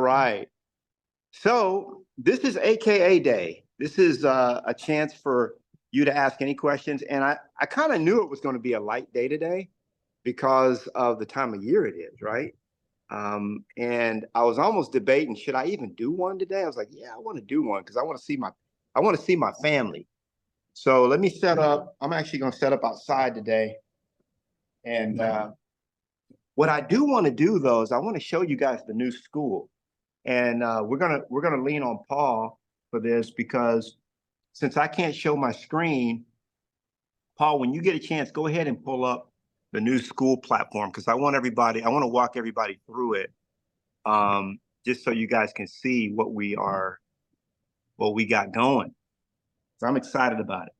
right. So this is AKA Day. This is a chance for you to ask any questions. And I kind of knew it was going to be a light day today because of the time of year it is, right? And I was almost debating, should I even do one today? I was like, yeah, I want to do one because I want to see my family. So let me set up. I'm actually going to set up outside today. And what I do want to do though is I want to show you guys the new school. And we're gonna lean on Paul for this because since I can't show my screen, Paul, when you get a chance, go ahead and pull up the new school platform because I want to walk everybody through it, just so you guys can see what we got going. So I'm excited about it.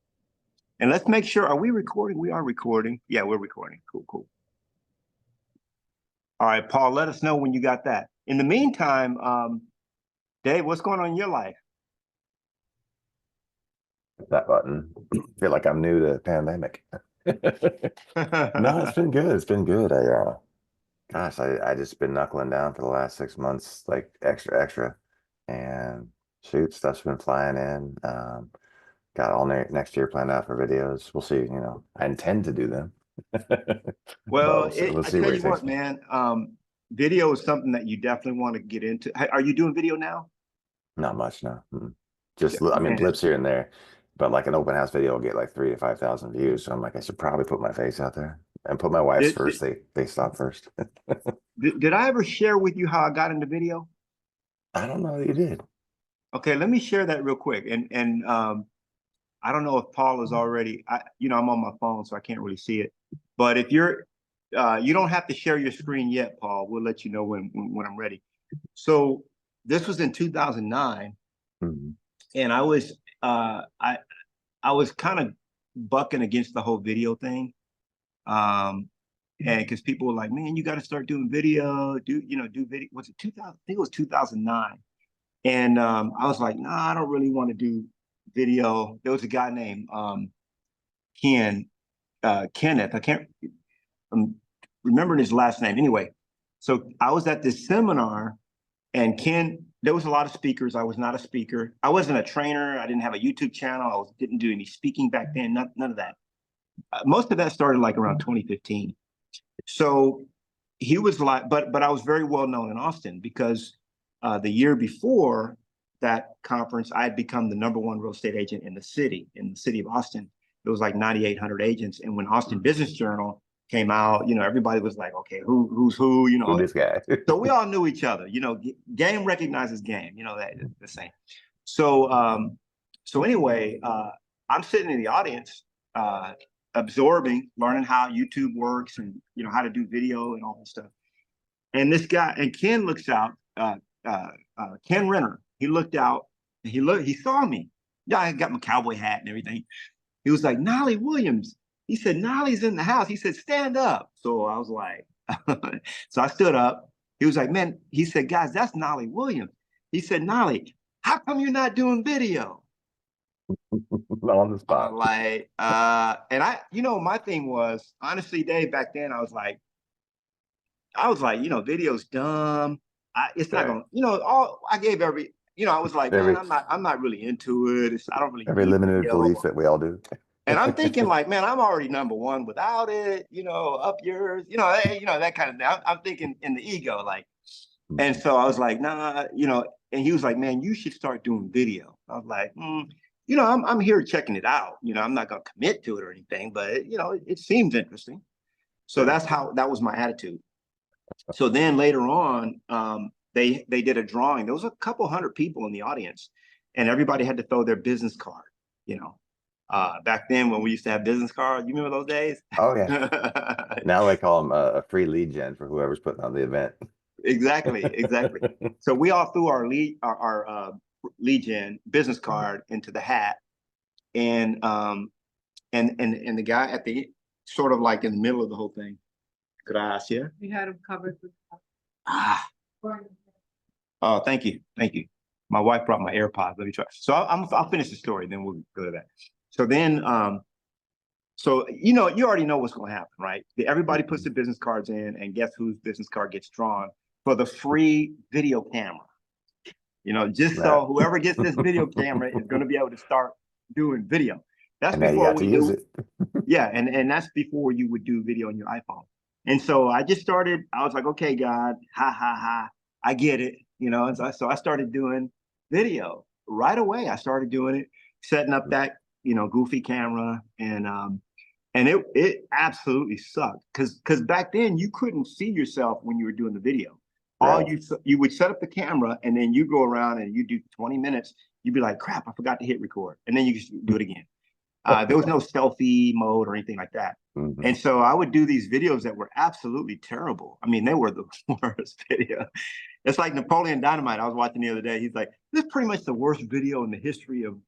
And let's make sure, are we recording? We are recording. Yeah, we're recording. Cool. All right, Paul, let us know when you got that. In the meantime, Dave, what's going on in your life? That button. I feel like I'm new to the pandemic. No, it's been good. It's been good. I just been knuckling down for the last 6 months, like extra, and shoot, stuff's been flying in. Got all next year planned out for videos. We'll see. I intend to do them. Well, we'll I see tell where you what, man, video is something that you definitely want to get into. Are you doing video now? Not much, no. Just, Yeah, I mean, man. blips here and there. But like an open house video will get like 3,000 to 5,000 views. So I'm like, I should probably put my face out there and put my wife's first. They stop first. Did I ever share with you how I got into video? I don't know that you did. Okay, let me share that real quick. And I don't know if Paul is already, I'm on my phone, so I can't really see it. But if you don't have to share your screen yet, Paul. We'll let you know when I'm ready. So this was in 2009, and I was kind of bucking against the whole video thing, and because people were like, "Man, you got to start doing video. Do video?" Was it 2000? I think it was 2009, and I was like, "Nah, I don't really want to do video." There was a guy named Kenneth. I can't remember his last name. Anyway, so I was at this seminar, and there was a lot of speakers. I was not a speaker. I wasn't a trainer. I didn't have a YouTube channel. Didn't do any speaking back then. None of that. Most of that started like around 2015. So he was like, but I was very well known in Austin because the year before that conference, I had become the #1 real estate agent in the city of Austin. It was like 9,800 agents. And when Austin Business Journal came out, everybody was like, okay, who's who, Who this guy? So we all knew each other, game recognizes game, that the same. So, anyway, I'm sitting in the audience, absorbing, learning how YouTube works and, how to do video and all this stuff. And this guy, and Ken looks out, Ken Renner, he looked out, and he saw me. Yeah, I got my cowboy hat and everything. He was like, Knolly Williams. He said, Knolly's in the house. He said, stand up. So I was like, so I stood up. He was like, man, he said, guys, that's Knolly Williams. He said, Knolly, how come you're not doing video? On the spot. Like, and my thing was, honestly, Dave, back then, I was like, video's dumb. It's not going to, I gave I was like, man, I'm not really into it. I don't really every limited video. Belief that we all do. And I'm thinking like, man, I'm already #1 without it, up yours, that kind of thing. I'm thinking in the ego, like, and so I was like, nah, and he was like, man, you should start doing video. I was like, I'm here checking it out. I'm not going to commit to it or anything, but it seems interesting. So that was my attitude. So then later on, they did a drawing. There was a couple hundred people in the audience, and everybody had to throw their business card, back then when we used to have business cards. You remember those days? Oh yeah. Now they call them a free lead gen for whoever's putting on the event. Exactly. So we all threw our lead gen business card into the hat, and the guy at the sort of like in the middle of the whole thing. Could I ask you? We had him covered with Oh, thank you. My wife brought my AirPods. Let me try. So I'll finish the story, then we'll go to that. So then, you already know what's going to happen, right? Everybody puts their business cards in, and guess whose business card gets drawn for the free video camera? just Right. so whoever gets this video camera is going to be able to start doing video. That's And now you before got to we use knew. it. Yeah, and that's before you would do video on your iPhone. And so I just started, I was like, okay, God, ha ha ha, I get it, and so I started doing video right away. I started doing it, setting up that, goofy camera, and it absolutely sucked because back then you couldn't see yourself when you were doing the video. All Right. you would set up the camera and then you go around and you do 20 minutes. You'd be like, crap, I forgot to hit record, and then you just do it again. There was no selfie mode or anything like that. Mhm. And so I would do these videos that were absolutely terrible. I mean, they were the worst video. It's like Napoleon Dynamite. I was watching the other day. He's like, this is pretty much the worst video in the history of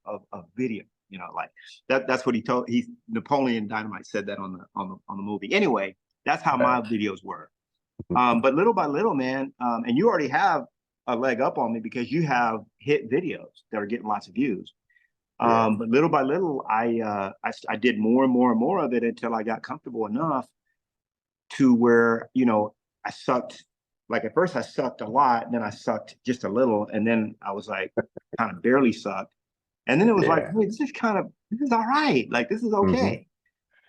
video. Like that's what he told. Napoleon Dynamite said that on the movie. Anyway, that's how my videos were. But little by little, man, and you already have a leg up on me because you have hit videos that are getting lots of views. Yeah. But little by little, I did more and more and more of it until I got comfortable enough to where, I sucked. Like at first I sucked a lot, then I sucked just a little, and then I was like kind of barely sucked. And then it was like, Yeah. hey, this is all right. Like this is Hmm. okay.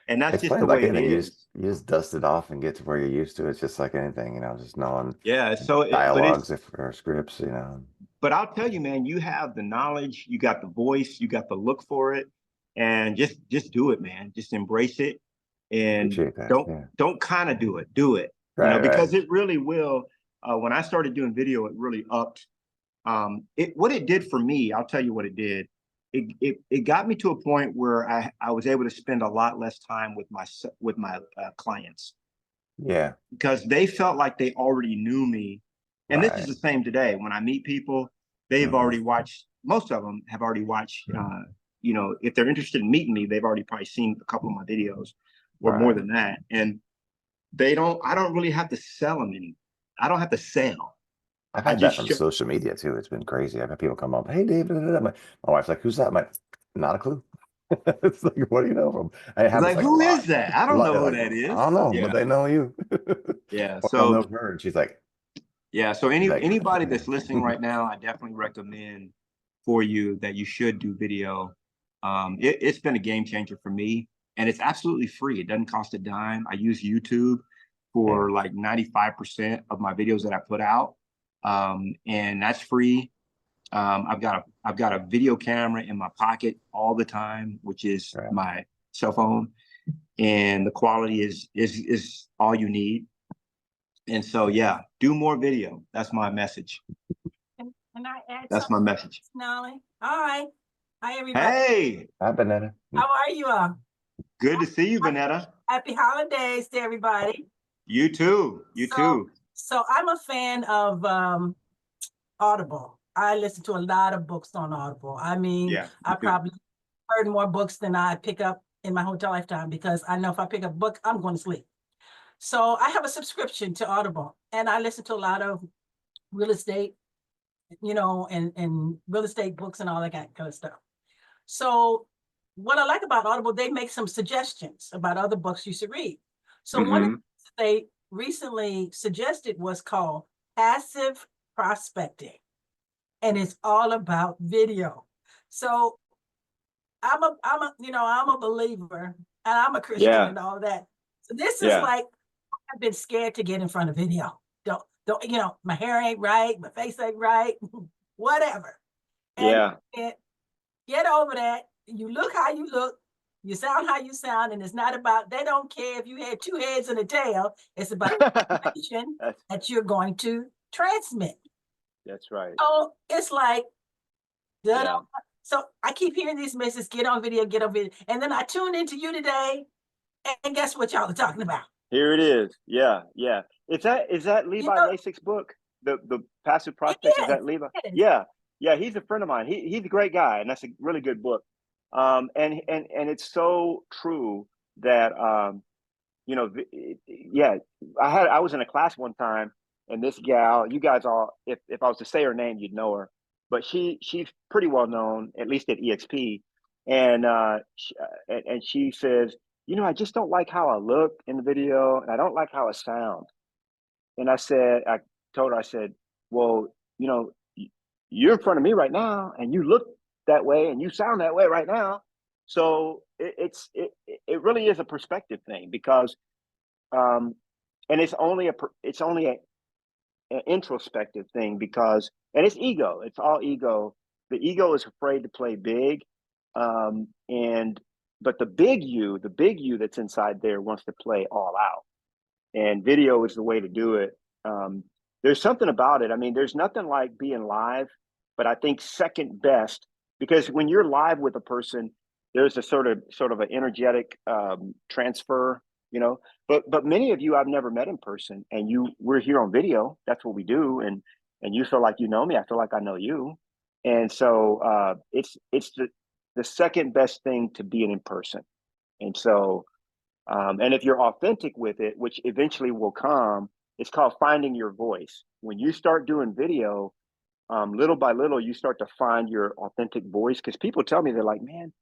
And that's It's just funny, the like way it anything, is. you just dust it off and get to where you're used to. It's just like anything, just knowing Yeah. dialogues or scripts. But I'll tell you, man, you have the knowledge, you got the voice, you got the look for it, and just do it, man. Just embrace it, and Appreciate that. don't Yeah. don't kind of do it, Right, right. because it really will. When I started doing video, it really upped. What it did for me, I'll tell you what it did. It got me to a point where I was able to spend a lot less time with my clients Yeah. because they felt like they already knew me. And this is Right. the same today. When I meet people, they've Hmm. already watched, most of them have already watched, if they're interested in meeting me, they've already probably seen a couple of my videos or more Right. than that. And I don't really have to sell them any. I don't have to sell. I've I had that just from show. social media too. It's been crazy. I've had people come up, hey, David. My wife's like, who's that? I'm like, not a clue. It's like, what do you know from? And it It's happens like, like a who lot. is that? I A don't lot. know They're who like, that I is. don't know, but Yeah. they know you. Yeah. Or they'll So, know her. And she's like, yeah. So she's like, anybody that's listening right now, I definitely recommend for you that you should do video. It's been a game changer for me, and it's absolutely free. It doesn't cost a dime. I use YouTube yeah, for like 95% of my videos that I put out, and that's free. I've got a video camera in my pocket all the time, which is right. my cell phone, and the quality is all you need. And so, yeah, do more video. That's my message. Can I add That's my something, message. Nolly? All right. Hi, everybody. Hey, Hi, Banana. How are you all? good to see you, Vanetta. Happy holidays to everybody. You too. You too. So I'm a fan of Audible. I listen to a lot of books on Audible. I mean, Yeah. I probably heard more books than I pick up in my whole lifetime because I know if I pick up a book, I'm going to sleep. So I have a subscription to Audible, and I listen to a lot of real estate, and real estate books and all that kind of stuff. So what I like about Audible, they make some suggestions about other books you should read. So one of the things they recently suggested was called Passive Prospecting, and it's all about video. So I'm a believer, and I'm a Christian and all that. So this is like, I've been scared to get in front of video. Don't, my hair ain't right, my face ain't right, whatever. And get over that. You look how you look, you sound how you sound, and it's not about, they don't care if you had two heads and a tail. It's about information that you're going to transmit. That's right. So it's like, so I keep hearing these messages, get on video, and then I tune into you today, and guess what y'all are talking about? Here it is. Yeah, yeah. Is that Levi Lasic's book? The Passive Prospect? Is that Levi? Yeah, yeah. He's a friend of mine. He's a great guy, and that's a really good book. And it's so true that I was in a class one time, and this gal, you guys all, if I was to say her name, you'd know her, but she's pretty well known, at least at EXP, and she says, I just don't like how I look in the video, and I don't like how I sound. And I told her, I said, well, you're in front of me right now, and you look that way, and you sound that way right now. So it really is a perspective thing, because and it's only an introspective thing, because, and it's ego. It's all ego. The ego is afraid to play big, and but the big you that's inside there wants to play all out. And video is the way to do it. There's something about it. I mean, there's nothing like being live, but I think second best, because when you're live with a person, there's a sort of an energetic transfer, you know. But many of you I've never met in person, and we're here on video. That's what we do, and you feel like you know me. I feel like I know you, and so it's the second best thing to being in person, and so. And if you're authentic with it, which eventually will come, it's called finding your voice. When you start doing video, little by little, you start to find your authentic voice. Because people tell me, they're like, man,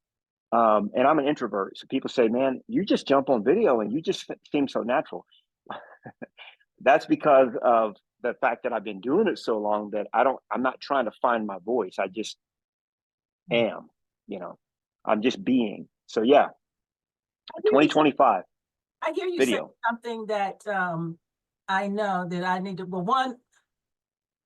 and I'm an introvert. So people say, man, you just jump on video and you just seem so natural. That's because of the fact that I've been doing it so long that I'm not trying to find my voice. I just am, you know, I'm just being. So yeah, 2025. I hear you video. say something that I know that I need to, well, one,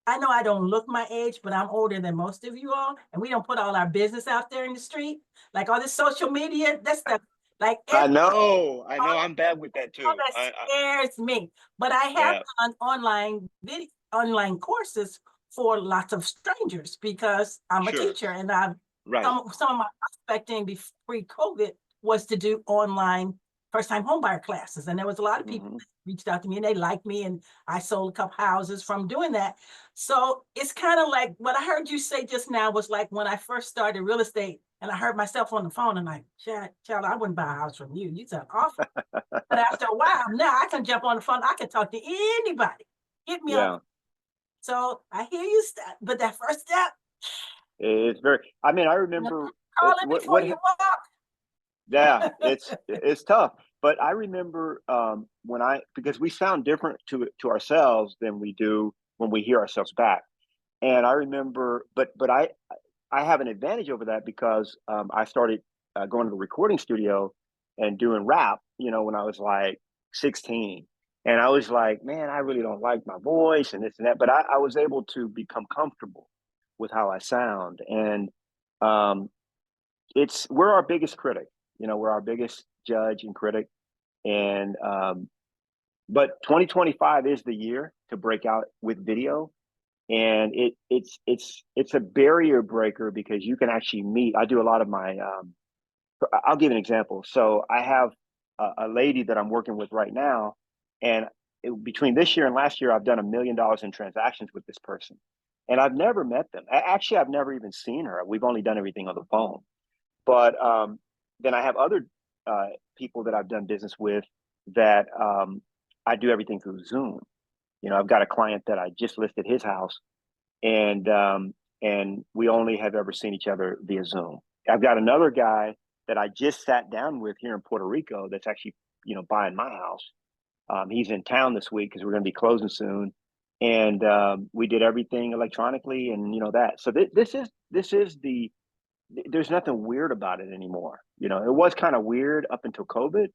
I know I don't look my age, but I'm older than most of you all, and we don't put all our business out there in the street. Like all this social media, that's the, like. I know, I'm bad with that too. All that scares me. But I have done online courses for lots of strangers, because I'm a teacher, and I've some of my prospecting pre-COVID was to do online first-time homebuyer classes. And there was a lot of people that reached out to me, and they liked me, and I sold a couple houses from doing that. So it's kind of like what I heard you say just now was like when I first started real estate, and I heard myself on the phone, and like, child, I wouldn't buy a house from you. You sound awful. But after a while, now I can jump on the phone. I can talk to anybody. Hit me up. So I hear you, but that first step. It's very, I mean, I remember. Call it before you walk. Yeah, it's tough. But I remember because we sound different to ourselves than we do when we hear ourselves back. And I remember, but I have an advantage over that, because I started going to the recording studio and doing rap, you know, when I was like 16. And I was like, man, I really don't like my voice and this and that. But I was able to become comfortable with how I sound. And we're our biggest critic, you know, we're our biggest judge and critic. And but 2025 is the year to break out with video. And it's a barrier breaker, because you can actually meet. I do a lot of my I'll give an example. So I have a lady that I'm working with right now, and between this year and last year, I've done $1 million in transactions with this person, and I've never met them. Actually, I've never even seen her. We've only done everything on the phone. But then I have other people that I've done business with that I do everything through Zoom. You know, I've got a client that I just listed his house, and we only have ever seen each other via Zoom. I've got another guy that I just sat down with here in Puerto Rico that's actually, you know, buying my house. He's in town this week because we're going to be closing soon, and we did everything electronically, and you know that. So this is the. There's nothing weird about it anymore. You know, it was kind of weird up until COVID,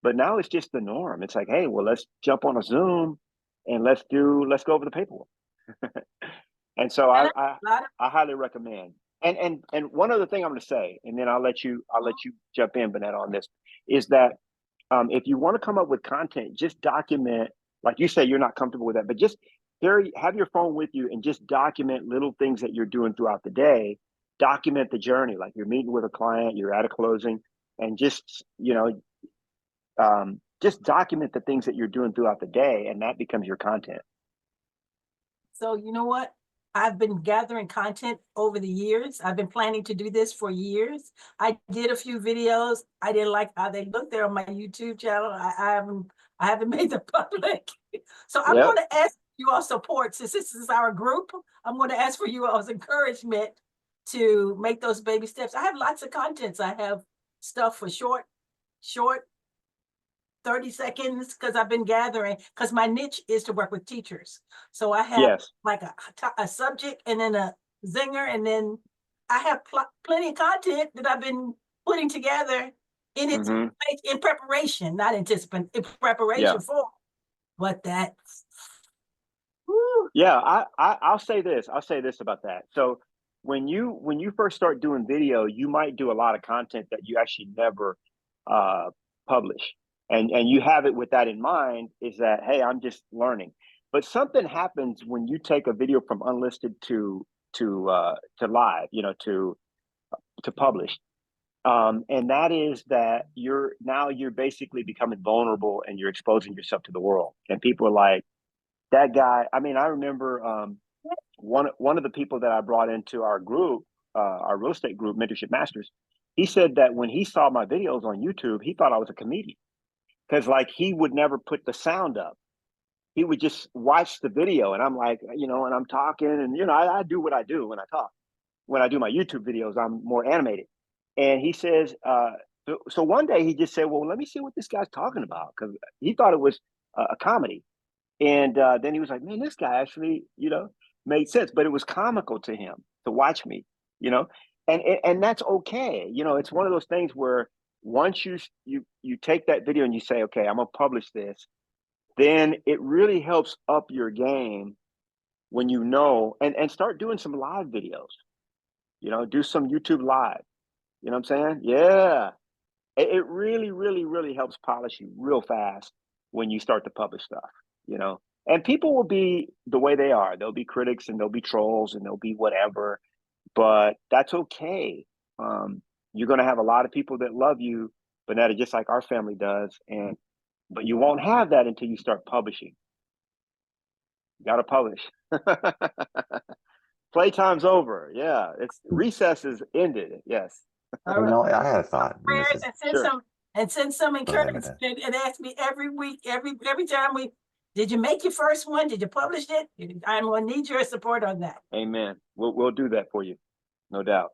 but now it's just the norm. It's like, hey, well, let's jump on a Zoom and let's go over the paperwork. And so I highly recommend. And one other thing I'm going to say, and then I'll let you jump in, Bonetta, on this, is that if you want to come up with content, just document. Like you say, you're not comfortable with that, but just have your phone with you and just document little things that you're doing throughout the day. Document the journey, like you're meeting with a client, you're at a closing, and just, you know, just document the things that you're doing throughout the day, and that becomes your content. So you know what? I've been gathering content over the years. I've been planning to do this for years. I did a few videos. I didn't like how they looked. They're on my YouTube channel. I haven't made them public. So I'm going to ask you all support, since this is our group. I'm going to ask for you all's encouragement to make those baby steps. I have lots of contents. I have stuff for short 30 seconds, because I've been gathering, because my niche is to work with teachers. So I have like a subject and then a zinger, and then I have plenty of content that I've been putting together in its in preparation, not anticipation, in preparation for. But that, yeah, I'll say this. I'll say this about that. So when you first start doing video, you might do a lot of content that you actually never publish, and you have it with that in mind. Is that, hey, I'm just learning. But something happens when you take a video from unlisted to live, you know, to publish. And that is that you're basically becoming vulnerable and you're exposing yourself to the world. And people are like, that guy. I mean, I remember one of the people that I brought into our group, our real estate group, Mentorship Masters. He said that when he saw my videos on YouTube, he thought I was a comedian because, like, he would never put the sound up. He would just watch the video, and I'm like, you know, and I'm talking, and you know, I do what I do when I talk. When I do my YouTube videos, I'm more animated. And he says, so one day he just said, well, let me see what this guy's talking about, because he thought it was a comedy. And then he was like, man, this guy actually, you know, made sense, but it was comical to him to watch me, you know, and that's okay. You know, it's one of those things where once you take that video and you say, okay, I'm gonna publish this, then it really helps up your game when you know, and start doing some live videos, you know, do some YouTube live, you know what I'm saying? Yeah. It really, really, really helps polish you real fast when you start to publish stuff, you know. And people will be the way they are. There'll be critics and there'll be trolls and there'll be whatever, but that's okay. You're going to have a lot of people that love you, but that is just like our family does. But you won't have that until you start publishing. You got to publish. Playtime's over. Yeah, it's recess is ended. Yes. Hey, Knolly, I had a thought. And this prayers is, and send some encouragement and ask me every week, every time did you make your first one? Did you publish it? I'm gonna need your support on that. Amen. We'll do that for you, no doubt.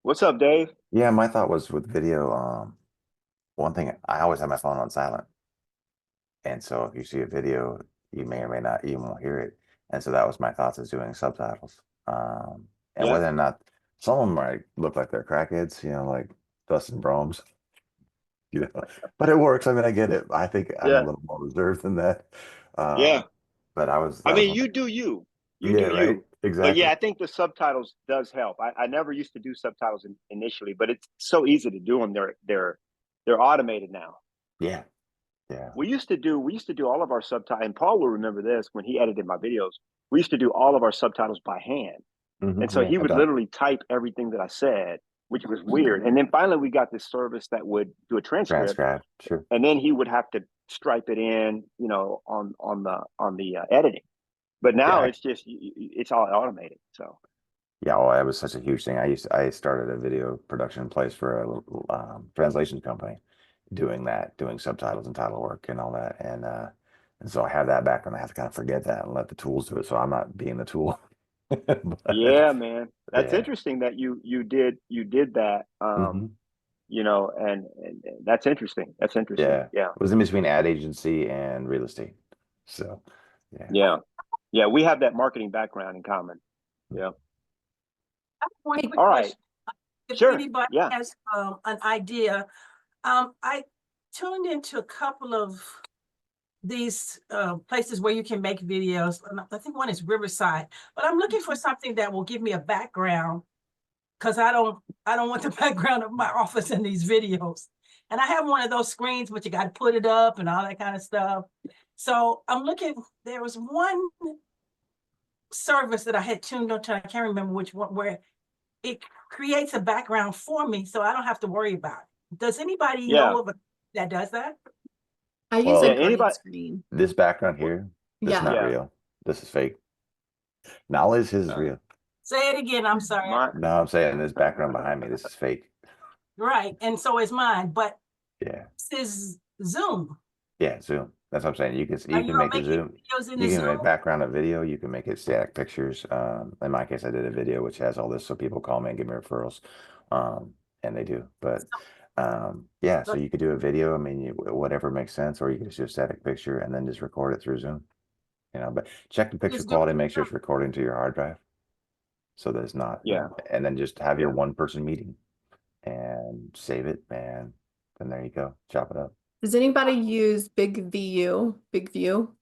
What's up, Dave? yeah, my thought was with video. One thing, I always have my phone on silent, and so if you see a video, you may or may not, you won't hear it. And so that was my thoughts, is doing subtitles. And whether or not some of them might look like they're crackheads, you know, like Dustin Brohms, you know, but it works. I mean, I get it. I think I'm a little more reserved than that. But I mean, you do you. You do right? you. Exactly. But yeah, I think the subtitles does help. I never used to do subtitles initially, but it's so easy to do them. They're automated now. Yeah. We used to do all of our subtitles, and Paul will remember this when he edited my videos. We used to do all of our subtitles by hand. And so he would literally type everything that I said, which was weird. And then finally we got this service that would do a transcript. Sure. And then he would have to stripe it in, you know, on the editing. But now it's just, it's all automated. So yeah, well, that was such a huge thing. I started a video production place for a translation company, doing subtitles and title work and all that. And so I have that background. I have to kind of forget that and let the tools do it. So I'm not being the tool. But, yeah, man, that's interesting that you did that. You know, and that's interesting. That's interesting. Yeah. It was in between ad agency and real estate. So yeah, we have that marketing background in common. Yeah. One quick All right. question. If Sure. anybody has an idea, I tuned into a couple of these places where you can make videos. I think one is Riverside, but I'm looking for something that will give me a background, because I don't want the background of my office in these videos. And I have one of those screens, but you got to put it up and all that kind of stuff. So I'm looking, there was one service that I had tuned onto, I can't remember which one, where it creates a background for me so I don't have to worry about it. Does anybody know of that does that? I use a green screen. This background here, this is not real. This is fake. Knowledge is real. Say it again. I'm sorry. No, I'm saying this background behind me, this is fake. Right. And so is mine. But this is Zoom. Yeah, Zoom. That's what I'm saying. You can make a Zoom. You can make background of video. You can make it static pictures. In my case, I did a video which has all this, so people call me and give me referrals, and they do. But so you could do a video. I mean, whatever makes sense, or you can just do a static picture and then just record it through Zoom. You know, but check the picture quality. Make sure it's recording to your hard drive. So there's not, Yeah. and then just have your Yeah. 1-person meeting and save it, and then there you go, chop it up. Does anybody use Big View? Big View?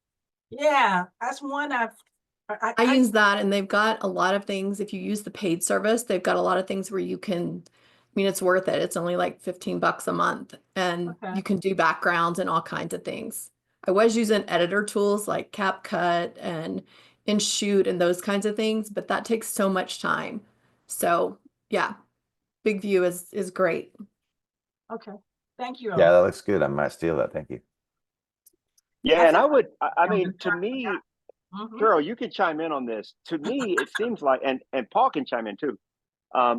Yeah, that's one I use that, and they've got a lot of things. If you use the paid service, they've got a lot of things where you can, I mean, it's worth it. It's only like $15 a month, and Okay. you can do backgrounds and all kinds of things. I was using editor tools like CapCut and InShoot and those kinds of things, but that takes so much time. So yeah, Big View is great. Okay. Thank you. Yeah, that looks good. I might steal that. Thank you. Yeah, and think I would. I mean, to me, Mhm. Carol, you can chime in on this. To me, it seems like, and Paul can chime in too.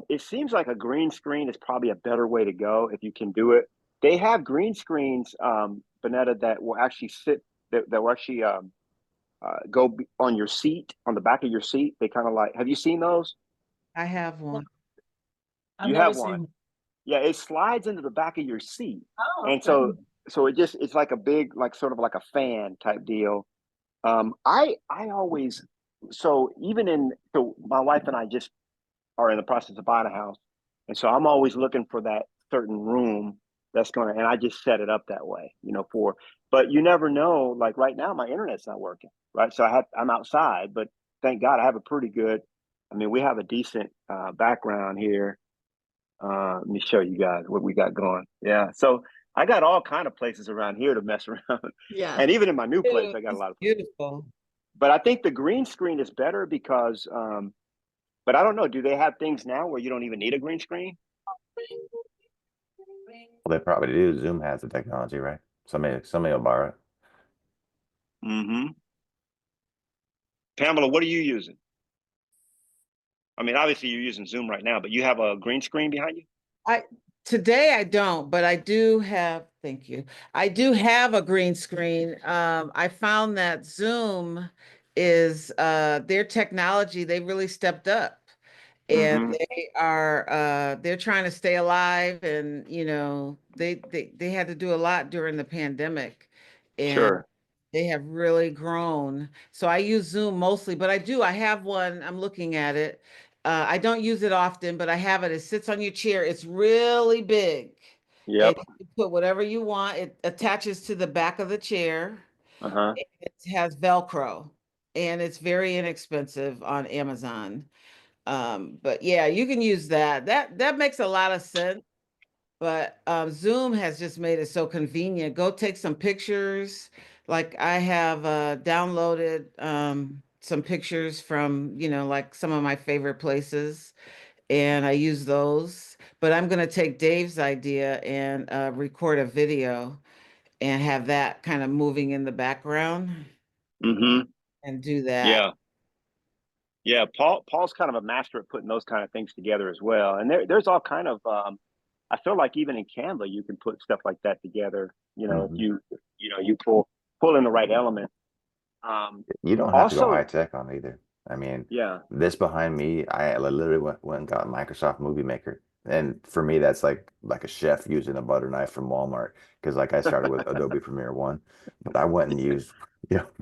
It seems like a green screen is probably a better way to go if you can do it. They have green screens, Bonetta, that will actually that will actually on your seat, on the back of your seat. They kind of like. Have you seen those? I have one. I've You never have seen one. it. Yeah, it slides into the back of your seat, Oh, and okay. so it's like a big, like sort of like a fan type deal. I always, so my wife and I just are in the process of buying a house, and so I'm always looking for that certain room that's gonna, and I just set it up that way, but you never know. Like right now, my internet's not working, right? So I'm outside, but thank God I have a pretty good. I mean, we have a decent background here. Let me show you guys what we got going. Yeah, so I got all kind of places around here to mess around, Yeah. and even in my new place, I got a It's lot of. beautiful. But I think the green screen is better because, but I don't know. Do they have things now where you don't even need a green screen? Well, they probably do. Zoom has the technology, right? Somebody will borrow it. Mm-hmm. Pamela, what are you using? I mean, obviously you're using Zoom right now, but you have a green screen behind you? Today I don't, but I do have, thank you. I do have a green screen. I found that Zoom is their technology, they really stepped up. And Mm-hmm. they're trying to stay alive, and they had to do a lot during the pandemic, and Sure. they have really grown. So I use Zoom mostly, but I have one, I'm looking at it. I don't use it often, but I have it. It sits on your chair. It's really big. And Yep. you can put whatever you want. It attaches to the back of the chair. Uh-huh. It has Velcro, and it's very inexpensive on Amazon. But yeah, you can use that. That makes a lot of sense. But Zoom has just made it so convenient. Go take some pictures. Like I have downloaded some pictures from, like some of my favorite places, and I use those. But I'm going to take Dave's idea and record a video and have that kind of moving in the background Mm-hmm. and do that. Yeah. Yeah. Paul's kind of a master at putting those kind of things together as well. And there's all kind of I feel like even in Canva you can put stuff like that together. If Mhm. you pull in the right element. You don't have to go Also, high tech on either. I mean, yeah. this behind me, I literally went and got a Microsoft Movie Maker. And for me, that's like a chef using a butter knife from Walmart. Because like I started with Adobe Premiere 1, but I went and used,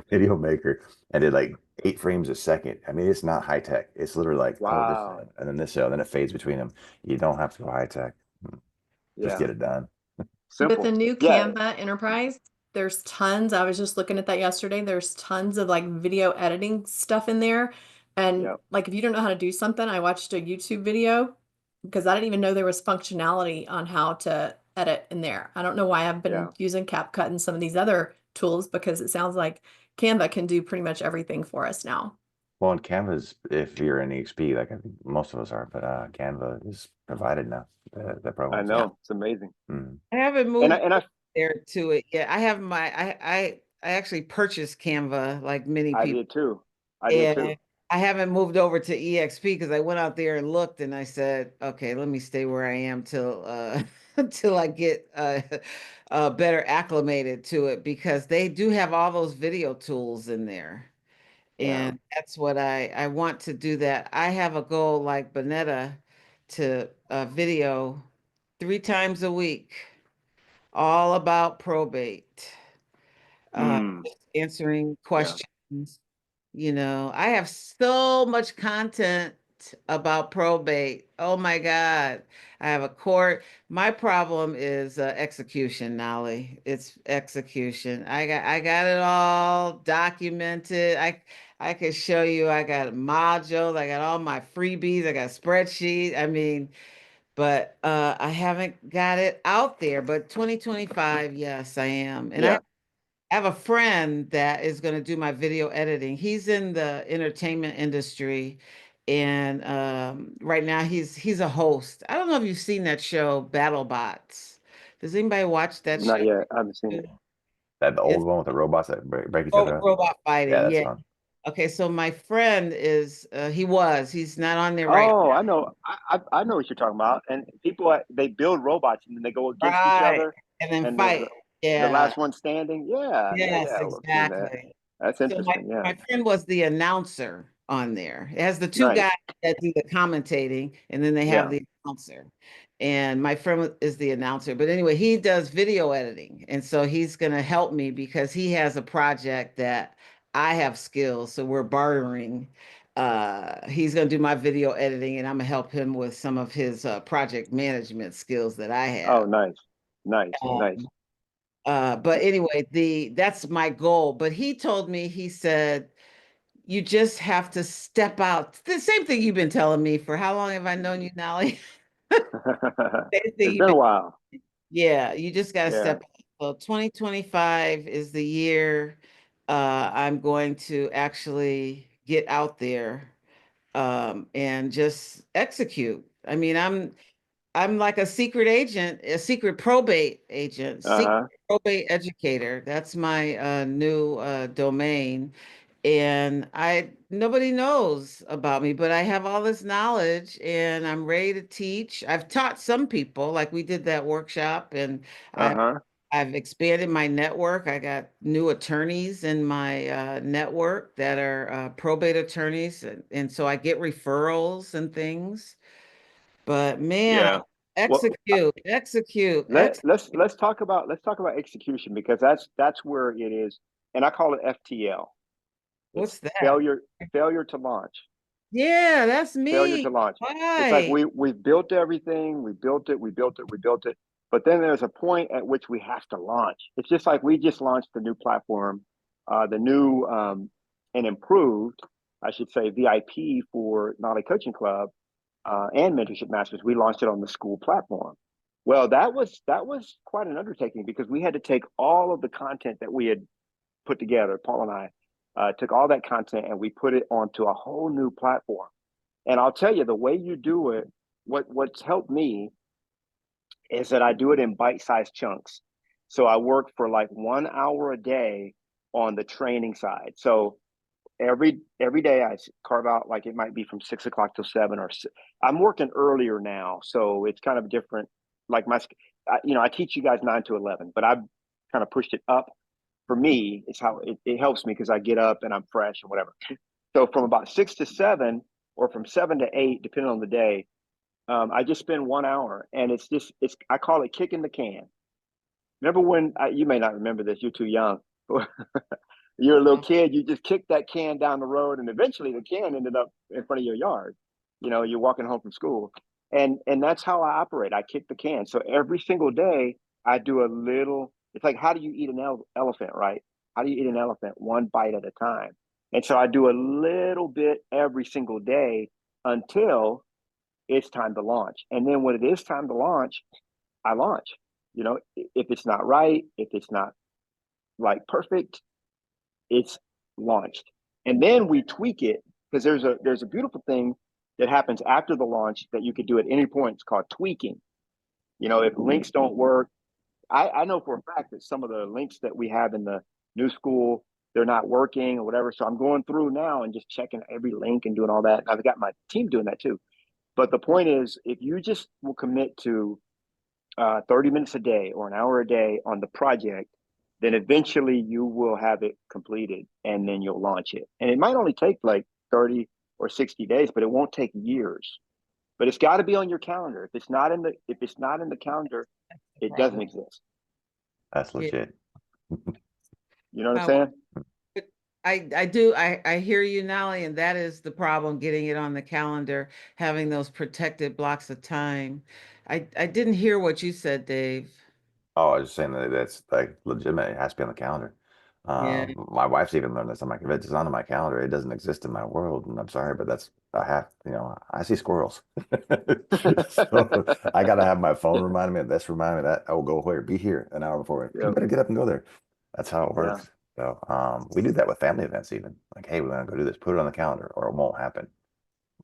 Video Maker and did like 8 frames a second. I mean, it's not high tech. It's literally like, oh, this Wow. cell, and then this cell, then it fades between them. You don't have to go high tech. Just Yeah. get it done. With the Simple. new Yeah. Canva Enterprise, there's tons. I was just looking at that yesterday. There's tons of like video editing stuff in there. And Yep. like if you don't know how to do something, I watched a YouTube video because I didn't even know there was functionality on how to edit in there. I don't know why I've been Yeah. using CapCut and some of these other tools because it sounds like Canva can do pretty much everything for us now. Well, in Canva's, if you're in EXP, like I think most of us are, but Canva is provided now, the I programs. know. It's amazing. Mm. I haven't And moved I there to it yet. I have I actually purchased Canva like many I people, did too. I did too. and I haven't moved over to EXP because I went out there and looked, and I said, okay, let me stay where I am till until I get better acclimated to it, because they do have all those video tools in there. Yeah. And that's what I want to do. That I have a goal like Bonetta to video 3 times a week, all about probate, Mm. answering Yeah. questions. I have so much content about probate. Oh my God. I have a court. My problem is execution, Nolly. It's execution. I got it all documented. I can show you. I got modules. I got all my freebies. I got spreadsheets. I mean, but I haven't got it out there. But 2025, yes, I am. And Yeah. I have a friend that is going to do my video editing. He's in the entertainment industry, and right now he's a host. I don't know if you've seen that show, BattleBots. Does anybody watch that Not show? yet. I haven't seen it. That the old It's one with the robots that break each other up. robot Yeah, fighting. that's Yeah. fun. Okay, so my friend is he's not on there right Oh, I know. I know what you're talking about. And people, they build robots and then they go against each right, other, and then and fight. the Yeah. last one standing. Yeah, yeah, Yes, yeah. I've seen that. exactly. That's So my, interesting. Yeah. my friend was the announcer on there. It has the two Nice. guys that do the commentating, and then they have Yeah. the announcer. And my friend is the announcer. But anyway, he does video editing. And so he's going to help me because he has a project that I have skills. So we're bartering. He's going to do my video editing, and I'm going to help him with some of his project management skills that I Oh, have. nice. Nice. Nice. But anyway, that's my goal. But he told me, he said, you just have to step out. The same thing you've been telling me for how long have I known you, Nolly? Same thing It's you've been a been, while. yeah, you just got to Yeah. step out. So 2025 is the year I'm going to actually get out there and just execute. I mean, I'm like a secret agent, a secret probate agent, secret Uh-huh. probate educator. That's my new domain. And nobody knows about me, but I have all this knowledge and I'm ready to teach. I've taught some people, like we did that workshop, and I've Uh-huh. I've expanded my network. I got new attorneys in my network that are probate attorneys, and so I get referrals and things. But man, Yeah. Well, let's talk about execution, because that's where it is. And I call it FTL. It's What's that? failure to launch. Yeah, that's Failure me. to launch. It's like Why? we built everything, we built it, but then there's a point at which we have to launch. It's just like we just launched the new platform, the new and improved, I should say, VIP for Knolly Coaching Club and Mentorship Masters. We launched it on the school platform. Well, that was quite an undertaking, because we had to take all of the content that we had put together. Paul and I took all that content and we put it onto a whole new platform. And I'll tell you, the way you do it, what's helped me is that I do it in bite-sized chunks. So I work for like 1 hour a day on the training side. So every day I carve out, like, it might be from 6 o'clock till 7, or I'm working earlier now, so it's kind of different. Like I teach you guys 9 to 11, but I've kind of pushed it up. For me, it's how it helps me, because I get up and I'm fresh and whatever. So from about 6 to 7, or from 7 to 8, depending on the day, I just spend 1 hour, and I call it kicking the can. Remember when you may not remember this, you're too young. You're a little kid, you just kicked that can down the road, and eventually the can ended up in front of your yard. You're walking home from school. And that's how I operate. I kick the can. So every single day I do a little. It's like, how do you eat an elephant, right? How do you eat an elephant? One bite at a time. And so I do a little bit every single day until it's time to launch. And then when it is time to launch, I launch. If it's not right, if it's not like perfect, it's launched. And then we tweak it, because there's a beautiful thing that happens after the launch that you could do at any point. It's called tweaking. If links don't work, I know for a fact that some of the links that we have in the new school, they're not working or whatever. So I'm going through now and just checking every link and doing all that. I've got my team doing that too. But the point is, if you just will commit to 30 minutes a day or an hour a day on the project, then eventually you will have it completed, and then you'll launch it. And it might only take like 30 or 60 days, but it won't take years. But it's got to be on your calendar. If it's not in the calendar, it doesn't exist. That's legit. You know what I'm saying? I do. I hear you, Nolly, and that is the problem, getting it on the calendar, having those protected blocks of time. I didn't hear what you said, Dave. Oh, I was just saying that that's like legitimate. It has to be on the calendar. Yeah. My wife's even learned this. I'm like, if it's not on my calendar, it doesn't exist in my world. And I'm sorry, but that's I have, I see squirrels. So I gotta have my phone remind me of this, remind me of that. Oh, go where? Be here an hour before. You Yep. better get up and go there. That's how it Yeah. works. So we do that with family events even. Like, hey, we want to go do this, put it on the calendar, or it won't happen.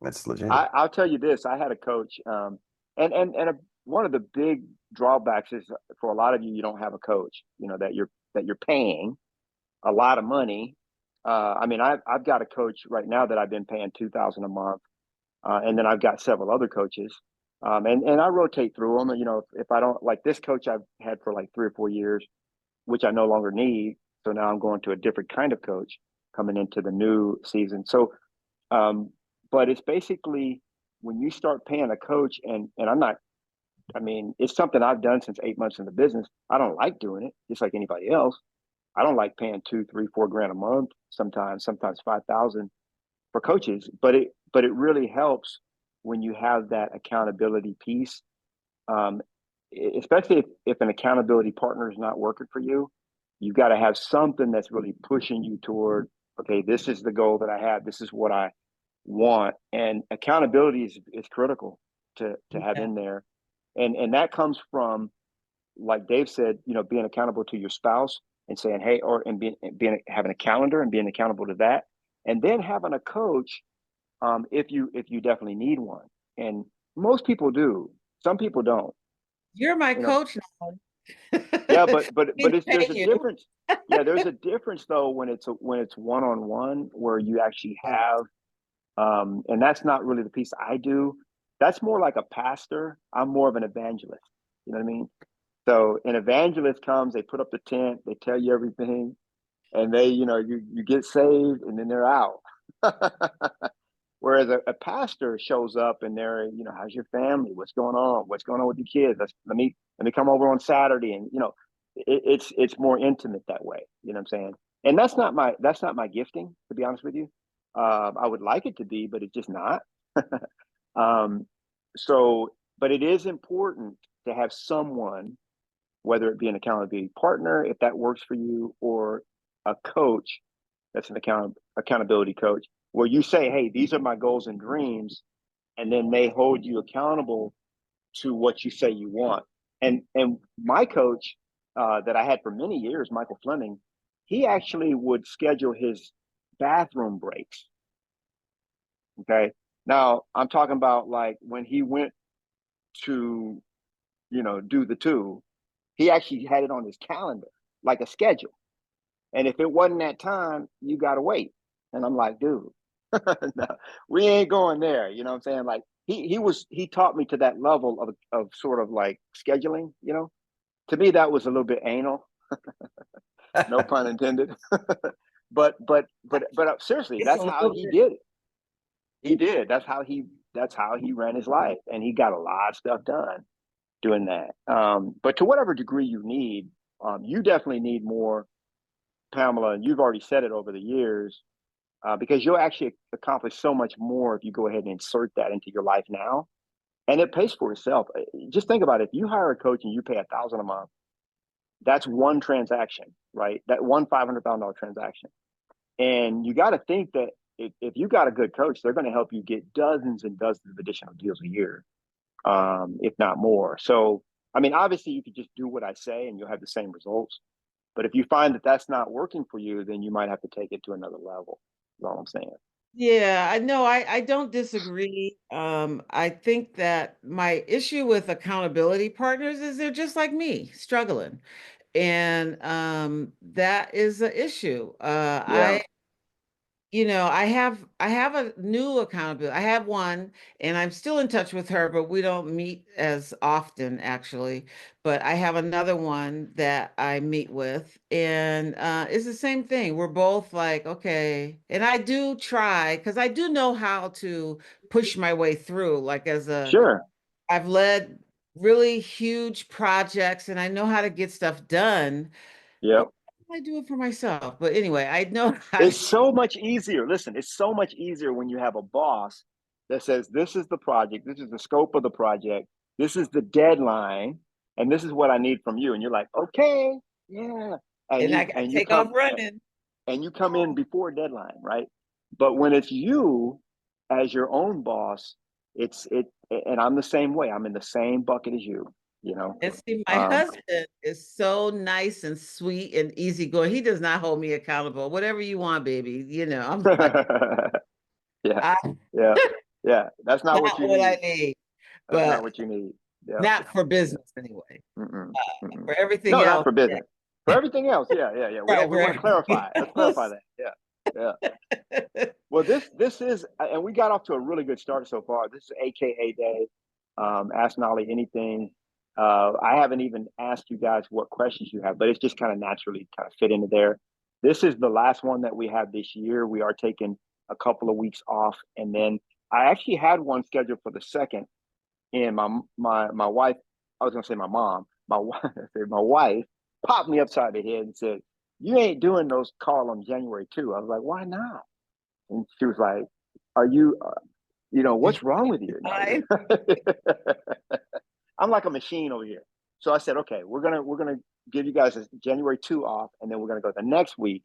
It's legit. I'll tell you this. I had a coach, one of the big drawbacks is for a lot of you, you don't have a coach, that you're paying a lot of money. I mean, I've got a coach right now that I've been paying $2,000 a month, and then I've got several other coaches, and I rotate through them. If I don't like this coach I've had for like 3 or 4 years, which I no longer need, so now I'm going to a different kind of coach coming into the new season. So, but it's basically when you start paying a coach, and I'm not. I mean, it's something I've done since 8 months in the business. I don't like doing it, just like anybody else. I don't like paying 2, 3, 4 grand a month. Sometimes 5,000 for coaches. But it really helps when you have that accountability piece. Especially if an accountability partner is not working for you, you've got to have something that's really pushing you toward, okay, this is the goal that I have. This is what I want. And accountability is critical to have in there. And that comes from, like Dave said, being accountable to your spouse and saying, hey, and having a calendar and being accountable to that. And then having a coach, if you definitely need one. And most people do. Some people don't. You're my coach now. Yeah, but there's a you. difference. Yeah, there's a difference though when it's one-on-one where you actually have, and that's not really the piece I do. That's more like a pastor. I'm more of an evangelist. You know what I mean? So an evangelist comes, they put up the tent, they tell you everything, and they, you get saved, and then they're out. Whereas a pastor shows up and they're, how's your family? What's going on? What's going on with your kids? Let me come over on Saturday, and it's more intimate that way. You know what I'm saying? And that's not my gifting, to be honest with you. I would like it to be, but it's just not. So, but it is important to have someone, whether it be an accountability partner, if that works for you, or a coach that's an accountability coach, where you say, hey, these are my goals and dreams, and then they hold you accountable to what you say you want. And my coach that I had for many years, Michael Fleming, he actually would schedule his bathroom breaks. Okay. Now I'm talking about like when he went to, do the two, he actually had it on his calendar, like a schedule. And if it wasn't that time, you got to wait. And I'm like, dude, no, we ain't going there. You know what I'm saying? Like he taught me to that level of sort of like scheduling, to me, that was a little bit anal, no pun intended. but seriously, that's how he did it. He did. That's how he ran his life. And he got a lot of stuff done doing that. But to whatever degree you need, you definitely need more, Pamela, and you've already said it over the years, because you'll actually accomplish so much more if you go ahead and insert that into your life now, and it pays for itself. Just think about it. If you hire a coach and you pay $1,000 a month, that's one transaction, right? That one $500,000 transaction, and you got to think that if you got a good coach, they're going to help you get dozens and dozens of additional deals a year, if not more. So, I mean, obviously, you could just do what I say and you'll have the same results. But if you find that that's not working for you, then you might have to take it to another level. That's all I'm saying. Yeah, I know. I don't disagree. I think that my issue with accountability partners is they're just like me, struggling. And that is an issue. Yeah. I have a new accountability. I have one, and I'm still in touch with her, but we don't meet as often actually. But I have another one that I meet with, and it's the same thing. We're both like, okay, and I do try because I do know how to push my way through. Sure. I've led really huge projects, and I know how to get stuff done. Yep. I do it for myself. But anyway, I know It's so much easier. Listen, it's so much easier when you have a boss that says, this is the project, this is the scope of the project, this is the deadline, and this is what I need from you. And you're like, okay, yeah. and I gotta take off running. And you come in before deadline, right? But when it's you as your own boss, and I'm the same way. I'm in the same bucket as you, you know. And see, my husband is so nice and sweet and easygoing. He does not hold me accountable. Whatever you want, baby. You know, I'm like, yeah. That's not what you need. I need. That's but not what you need. Yeah. Not for business anyway. For everything no, else. not for business. For everything else, yeah. Right, we want to clarify. Let's clarify that. Yeah. Well, this is, and we got off to a really good start so far. This is AKA Day. Ask Knolly anything. I haven't even asked you guys what questions you have, but it's just kind of naturally kind of fit into there. This is the last one that we have this year. We are taking a couple of weeks off, and then I actually had one scheduled for the 2nd. And my wife, I was gonna say my mom, my wife popped me upside the head and said, "You ain't doing those call on January 2." I was like, "Why not?" And she was like, "Are you, what's wrong with you?" I'm like a machine over here. So I said, "Okay, we're gonna give you guys a January 2 off, and then we're gonna go the next week,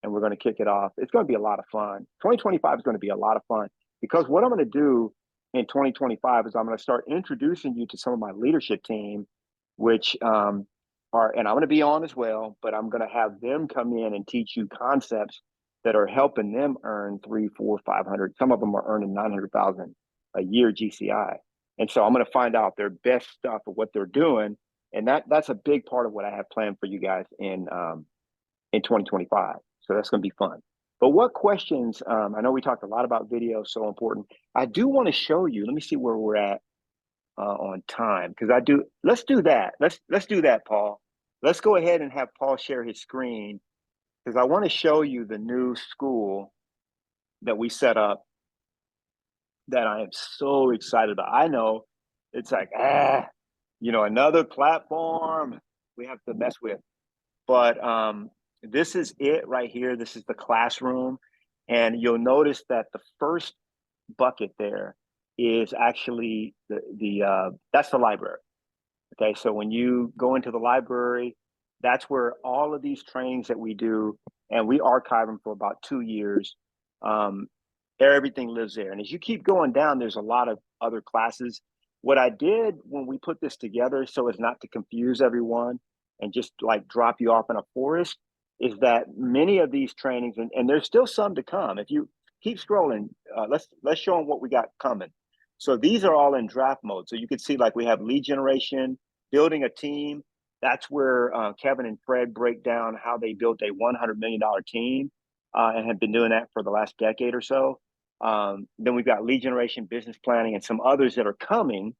and we're gonna kick it off. It's gonna be a lot of fun. 2025 is gonna be a lot of fun because what I'm gonna do in 2025 is I'm going to start introducing you to some of my leadership team, which and I'm going to be on as well, but I'm going to have them come in and teach you concepts that are helping them earn 300, 400, 500. Some of them are earning 900,000 a year GCI. And so I'm going to find out their best stuff of what they're doing. And that's a big part of what I have planned for you guys in 2025. So that's going to be fun. But what questions, I know we talked a lot about video, so important. I do want to show you, let me see where we're at on time, because let's do that. Let's do that, Paul. Let's go ahead and have Paul share his screen, because I want to show you the new school that we set up that I am so excited about. I know it's like, another platform we have to mess with. But this is it right here. This is the classroom. And you'll notice that the first bucket there is actually that's the library. Okay, so when you go into the library, that's where all of these trainings that we do, and we archive them for about 2 years. Everything lives there. And as you keep going down, there's a lot of other classes. What I did when we put this together, so as not to confuse everyone and just like drop you off in a forest, is that many of these trainings, and there's still some to come. If you keep scrolling, let's show them what we got coming. So these are all in draft mode. So you can see like we have lead generation, building a team. That's where Kevin and Fred break down how they built a $100 million team and have been doing that for the last decade or so. Then we've got lead generation, business planning, and some others that are coming.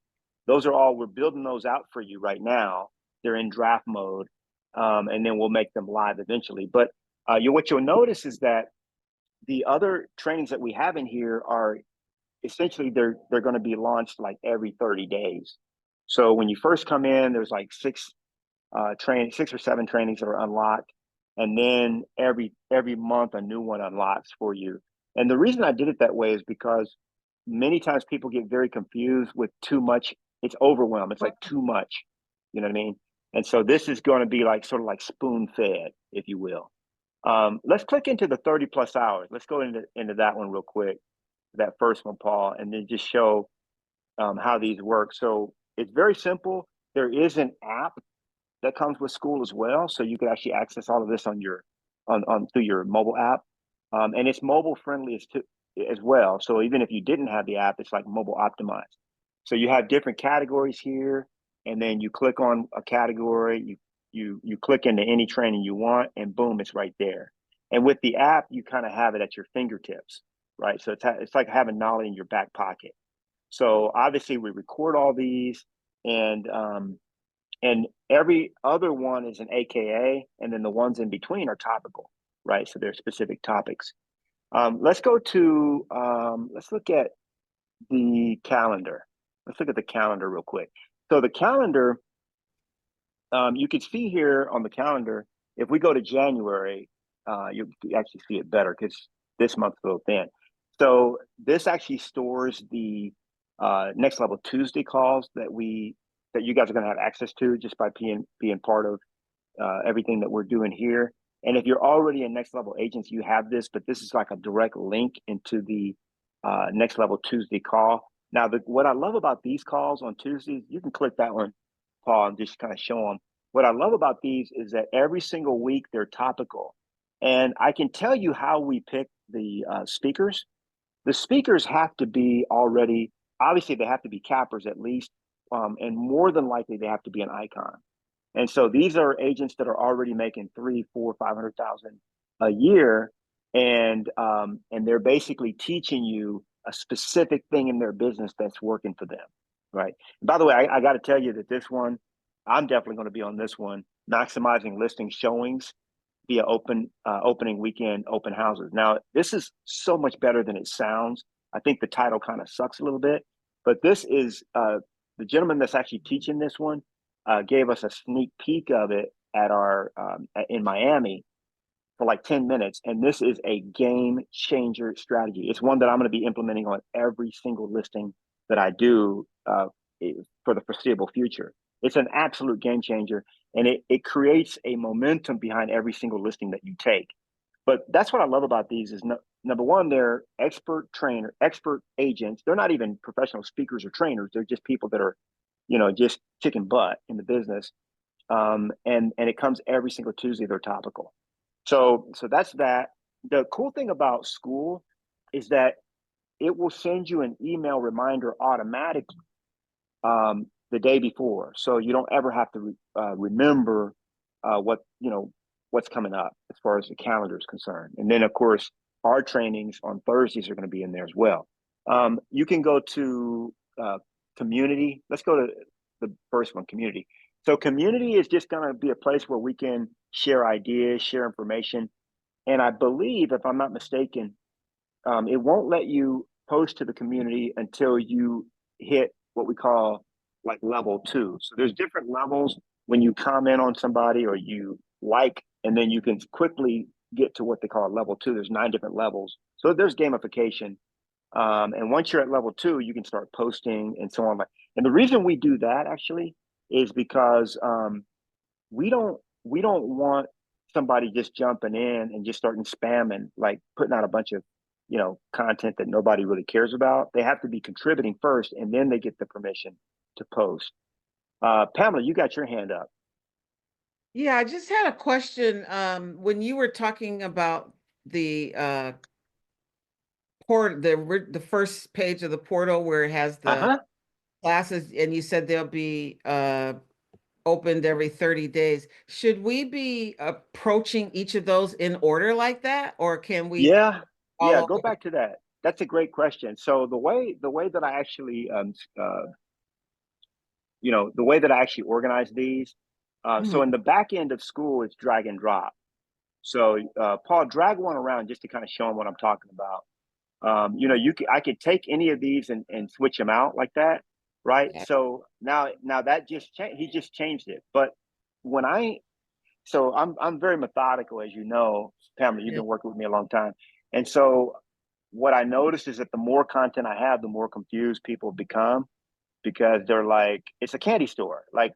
Those are all, we're building those out for you right now. They're in draft mode, and then we'll make them live eventually. But what you'll notice is that the other trainings that we have in here are essentially, they're going to be launched like every 30 days. So when you first come in, there's like 6 or 7 trainings that are unlocked. And then every month, a new one unlocks for you. And the reason I did it that way is because many times people get very confused with too much. It's overwhelmed. It's like too much. You know what I mean? And so this is going to be like sort of like spoon fed, if you will. Let's click into the 30 plus hours. Let's go into that one real quick, that first one, Paul, and then just show how these work. So it's very simple. There is an app that comes with school as well, so you can actually access all of this on your through your mobile app, and it's mobile friendly as well. So even if you didn't have the app, it's like mobile optimized. So you have different categories here, and then you click on a category, you click into any training you want, and boom, it's right there. And with the app, you kind of have it at your fingertips, right? So it's like having knowledge in your back pocket. So obviously we record all these, and every other one is an AKA, and then the ones in between are topical, right? So they're specific topics. Let's go to, let's look at the calendar. Let's look at the calendar real quick. So the calendar, you can see here on the calendar, If we go to January, you actually see it better because this month's a little thin. So this actually stores the Next Level Tuesday calls that you guys are going to have access to just by being part of everything that we're doing here. And if you're already a Next Level agent, you have this, but this is like a direct link into the Next Level Tuesday call. Now, what I love about these calls on Tuesdays, you can click that one, Paul, and just kind of show them. What I love about these is that every single week they're topical. And I can tell you how we pick the speakers. The speakers have to be already, obviously they have to be cappers at least, and more than likely they have to be an icon. And so these are agents that are already making 300, 400, 500,000 a year, and they're basically teaching you a specific thing in their business that's working for them, right? And by the way, I got to tell you that this one, I'm definitely going to be on this one, maximizing listing showings via opening weekend open houses. Now, this is so much better than it sounds. I think the title kind of sucks a little bit, but this is the gentleman that's actually teaching this one gave us a sneak peek of it at our in Miami for like 10 minutes. And this is a game changer strategy. It's one that I'm going to be implementing on every single listing that I do for the foreseeable future. It's an absolute game changer, and it creates a momentum behind every single listing that you take. But that's what I love about these is number one, they're expert agents. They're not even professional speakers or trainers. They're just people that are, just kicking butt in the business. And it comes every single Tuesday. They're topical. So that's that. The cool thing about school is that it will send you an email reminder automatically the day before, so you don't ever have to remember what's coming up as far as the calendar is concerned. And then of course our trainings on Thursdays are going to be in there as well. You can go to community. Let's go to the first one, community. So community is just going to be a place where we can share ideas, share information. And I believe, if I'm not mistaken, it won't let you post to the community until you hit what we call like level 2. So there's different levels when you comment on somebody or you like, and then you can quickly get to what they call level 2. There's 9 different levels. So there's gamification. And once you're at level 2, you can start posting and so on. And the reason we do that actually is because we don't want somebody just jumping in and just starting spamming, like putting out a bunch of content that nobody really cares about. They have to be contributing first, and then they get the permission to post. Pamela, you got your hand up. Yeah, I just had a question. When you were talking about the the first page of the portal where it has the classes, and you said they'll be opened every 30 days. Should we be approaching each of those in order like that, or can we? Yeah, go back to that. That's a great question. So the way that I actually the way that I actually organize these, so in the back end of school, it's drag and drop. So Paul, drag one around just to kind of show them what I'm talking about. I could take any of these and switch them out like that, right? Yeah. So now that he just changed it. But I'm very methodical, as you know, Pamela, you've been working with me a long time. And so what I noticed is that the more content I have, the more confused people become, because they're like, it's a candy store. Like,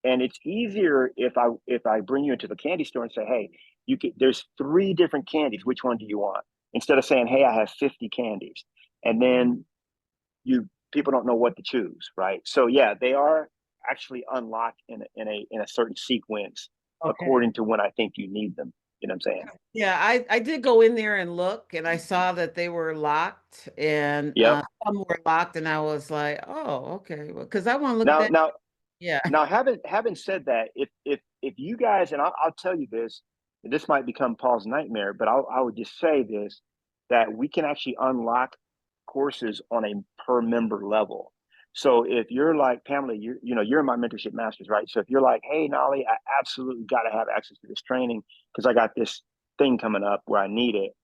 and it's easier if I bring you into the candy store and say, hey, there's 3 different candies. Which one do you want? Instead of saying, hey, I have 50 candies. And then people don't know what to choose, right? So yeah, they are actually unlocked in a certain sequence according to when I think you need them. You know what I'm saying? Yeah, I did go in there and look, and I saw that they were locked, and some were locked, and I was like, oh, okay, well, because I want to look at that. Now, having said that, if you guys, and I'll tell you this, and this might become Paul's nightmare, but I would just say this, that we can actually unlock courses on a per member level. So if you're like, Pamela, you're in my mentorship masters, right? So if you're like, hey, Knolly, I absolutely got to have access to this training because I got this thing coming up where I need it,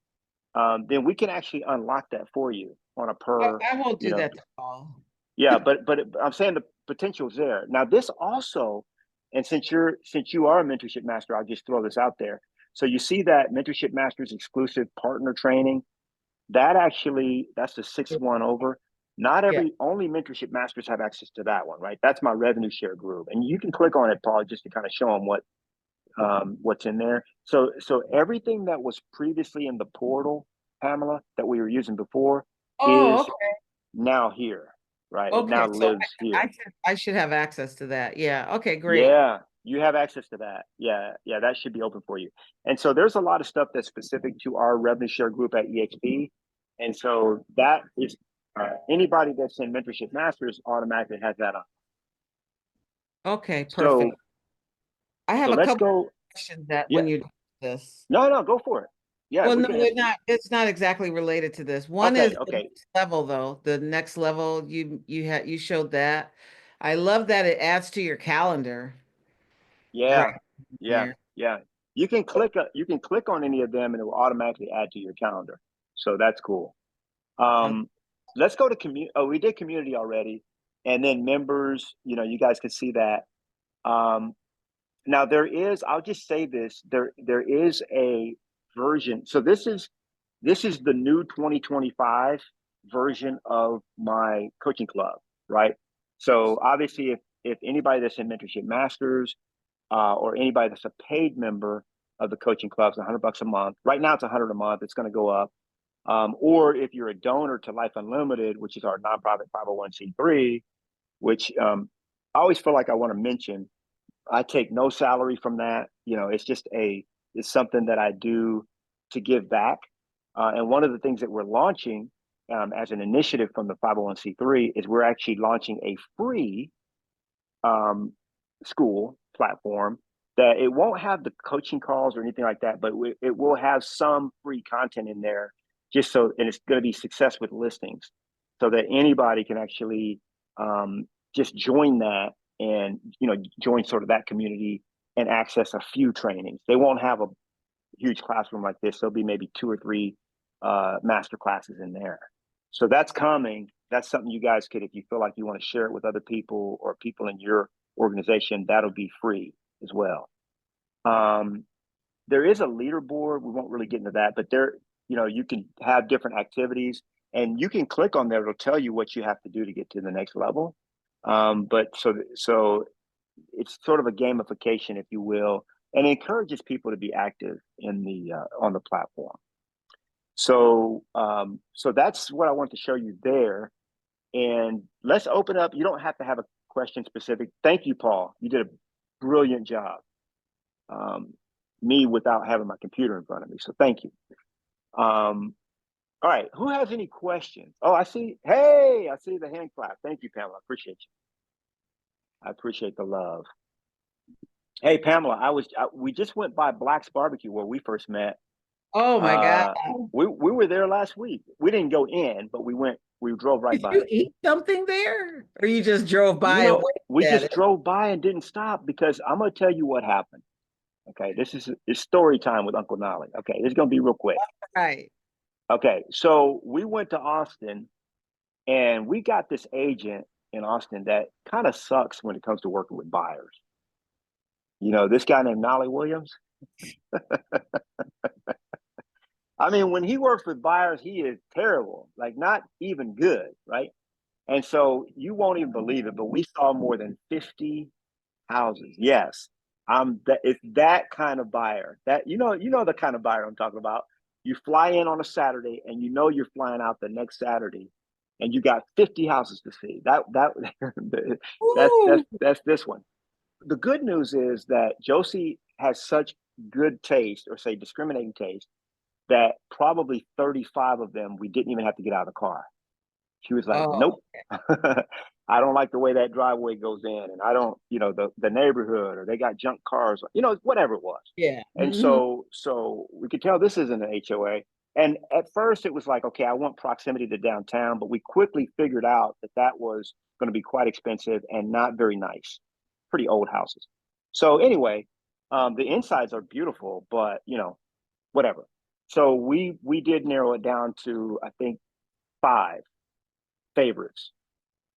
then we can actually unlock that for you on a per. I won't do that to Paul. Yeah, but I'm saying the potential is there. Now, this also, And since you are a mentorship master, I'll just throw this out there. So you see that Mentorship Masters exclusive partner training, that's the 6th one over. Not only Mentorship Masters have access to that one, right? That's my revenue share group. And you can click on it, Paul, just to kind of show them what's in there. So everything that was previously in the portal, Pamela, that we were using before is now here, right? It now lives here. I should have access to that. Yeah. Okay, great. Yeah, you have access to that. Yeah, that should be open for you. And so there's a lot of stuff that's specific to our revenue share group at EXP. And so that is anybody that's in Mentorship Masters automatically has that on. Okay, perfect. So I have a couple questions that when you do this. No, go for it. Yeah. Well, no, it's not exactly related to this. One is the next level though. The next level you showed that. I love that it adds to your calendar. Yeah. You can click on any of them and it will automatically add to your calendar. So that's cool. Let's go to community. Oh, we did community already. And then members, you guys can see that. Now I'll just say this, there is a version. So this is the new 2025 version of my coaching club, right? So obviously if anybody that's in Mentorship Masters or anybody that's a paid member of the coaching club, it's $100 a month. Right now it's $100 a month. It's going to go up. Or if you're a donor to Life Unlimited, which is our nonprofit 501c3, which I always feel like I want to mention, I take no salary from that. It's something that I do to give back. And one of the things that we're launching as an initiative from the 501c3 is we're actually launching a free school platform that it won't have the coaching calls or anything like that, but it will have some free content in there and it's going to be success with listings so that anybody can actually just join that and, join sort of that community and access a few trainings. They won't have a huge classroom like this. There'll be maybe 2 or 3 master classes in there. So that's coming. That's something you guys could, if you feel like you want to share it with other people or people in your organization, that'll be free as well. There is a leaderboard. We won't really get into that, but you can have different activities and you can click on there. It'll tell you what you have to do to get to the next level. But so it's sort of a gamification, if you will, and encourages people to be active in on the platform. So that's what I want to show you there. And let's open up. You don't have to have a question specific. Thank you, Paul. You did a brilliant job. Me without having my computer in front of me. So thank you. All right. Who has any questions? Oh, I see. Hey, I see the hand clap. Thank you, Pamela. I appreciate you. I appreciate the love. Hey, Pamela, we just went by Black's Barbecue where we first met. Oh my God. We were there last week. We didn't go in, but we drove right by. Did you eat something there? Or you just drove by? We just drove by and didn't stop because I'm going to tell you what happened. Okay, it's story time with Uncle Knolly. Okay, this is going to be real quick. All right. Okay, so we went to Austin and we got this agent in Austin that kind of sucks when it comes to working with buyers. This guy named Knolly Williams. I mean, when he works with buyers, he is terrible, like not even good, right? And so you won't even believe it, but we saw more than 50 houses. Yes, it's that kind of buyer. That you know the kind of buyer I'm talking about. You fly in on a Saturday, and you're flying out the next Saturday, and you got 50 houses to see. That's this one. The good news is that Josie has such good taste, or say discriminating taste, that probably 35 of them, we didn't even have to get out of the car. She was like, nope, I don't like the way that driveway goes in. And I don't, the neighborhood, or they got junk cars, whatever it was. Yeah. And so we could tell this isn't an HOA. And at first it was like, okay, I want proximity to downtown, but we quickly figured out that was going to be quite expensive and not very nice. Pretty old houses. So anyway, the insides are beautiful, but whatever. So we did narrow it down to, I think, 5 favorites,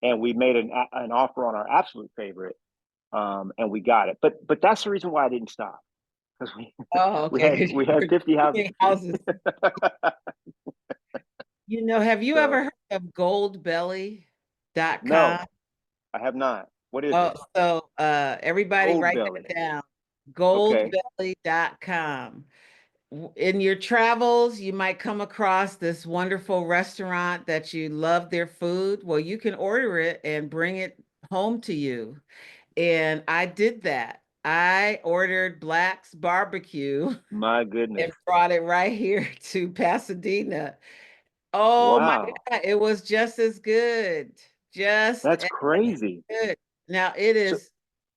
and we made an offer on our absolute favorite, and we got it. But that's the reason why I didn't stop, because Oh, okay. we had 50 houses. Houses. You know, have you So, ever heard of goldbelly.com? no, I have not. What is Oh, it? so everybody Gold write Belly. that down. Okay. Goldbelly.com. In your travels, you might come across this wonderful restaurant that you love their food. Well, you can order it and bring it home to you. And I did that. I ordered Black's Barbecue My goodness. and brought it right here to Pasadena. Oh my Wow. God, it was just as good. Just That's as crazy. good. Now So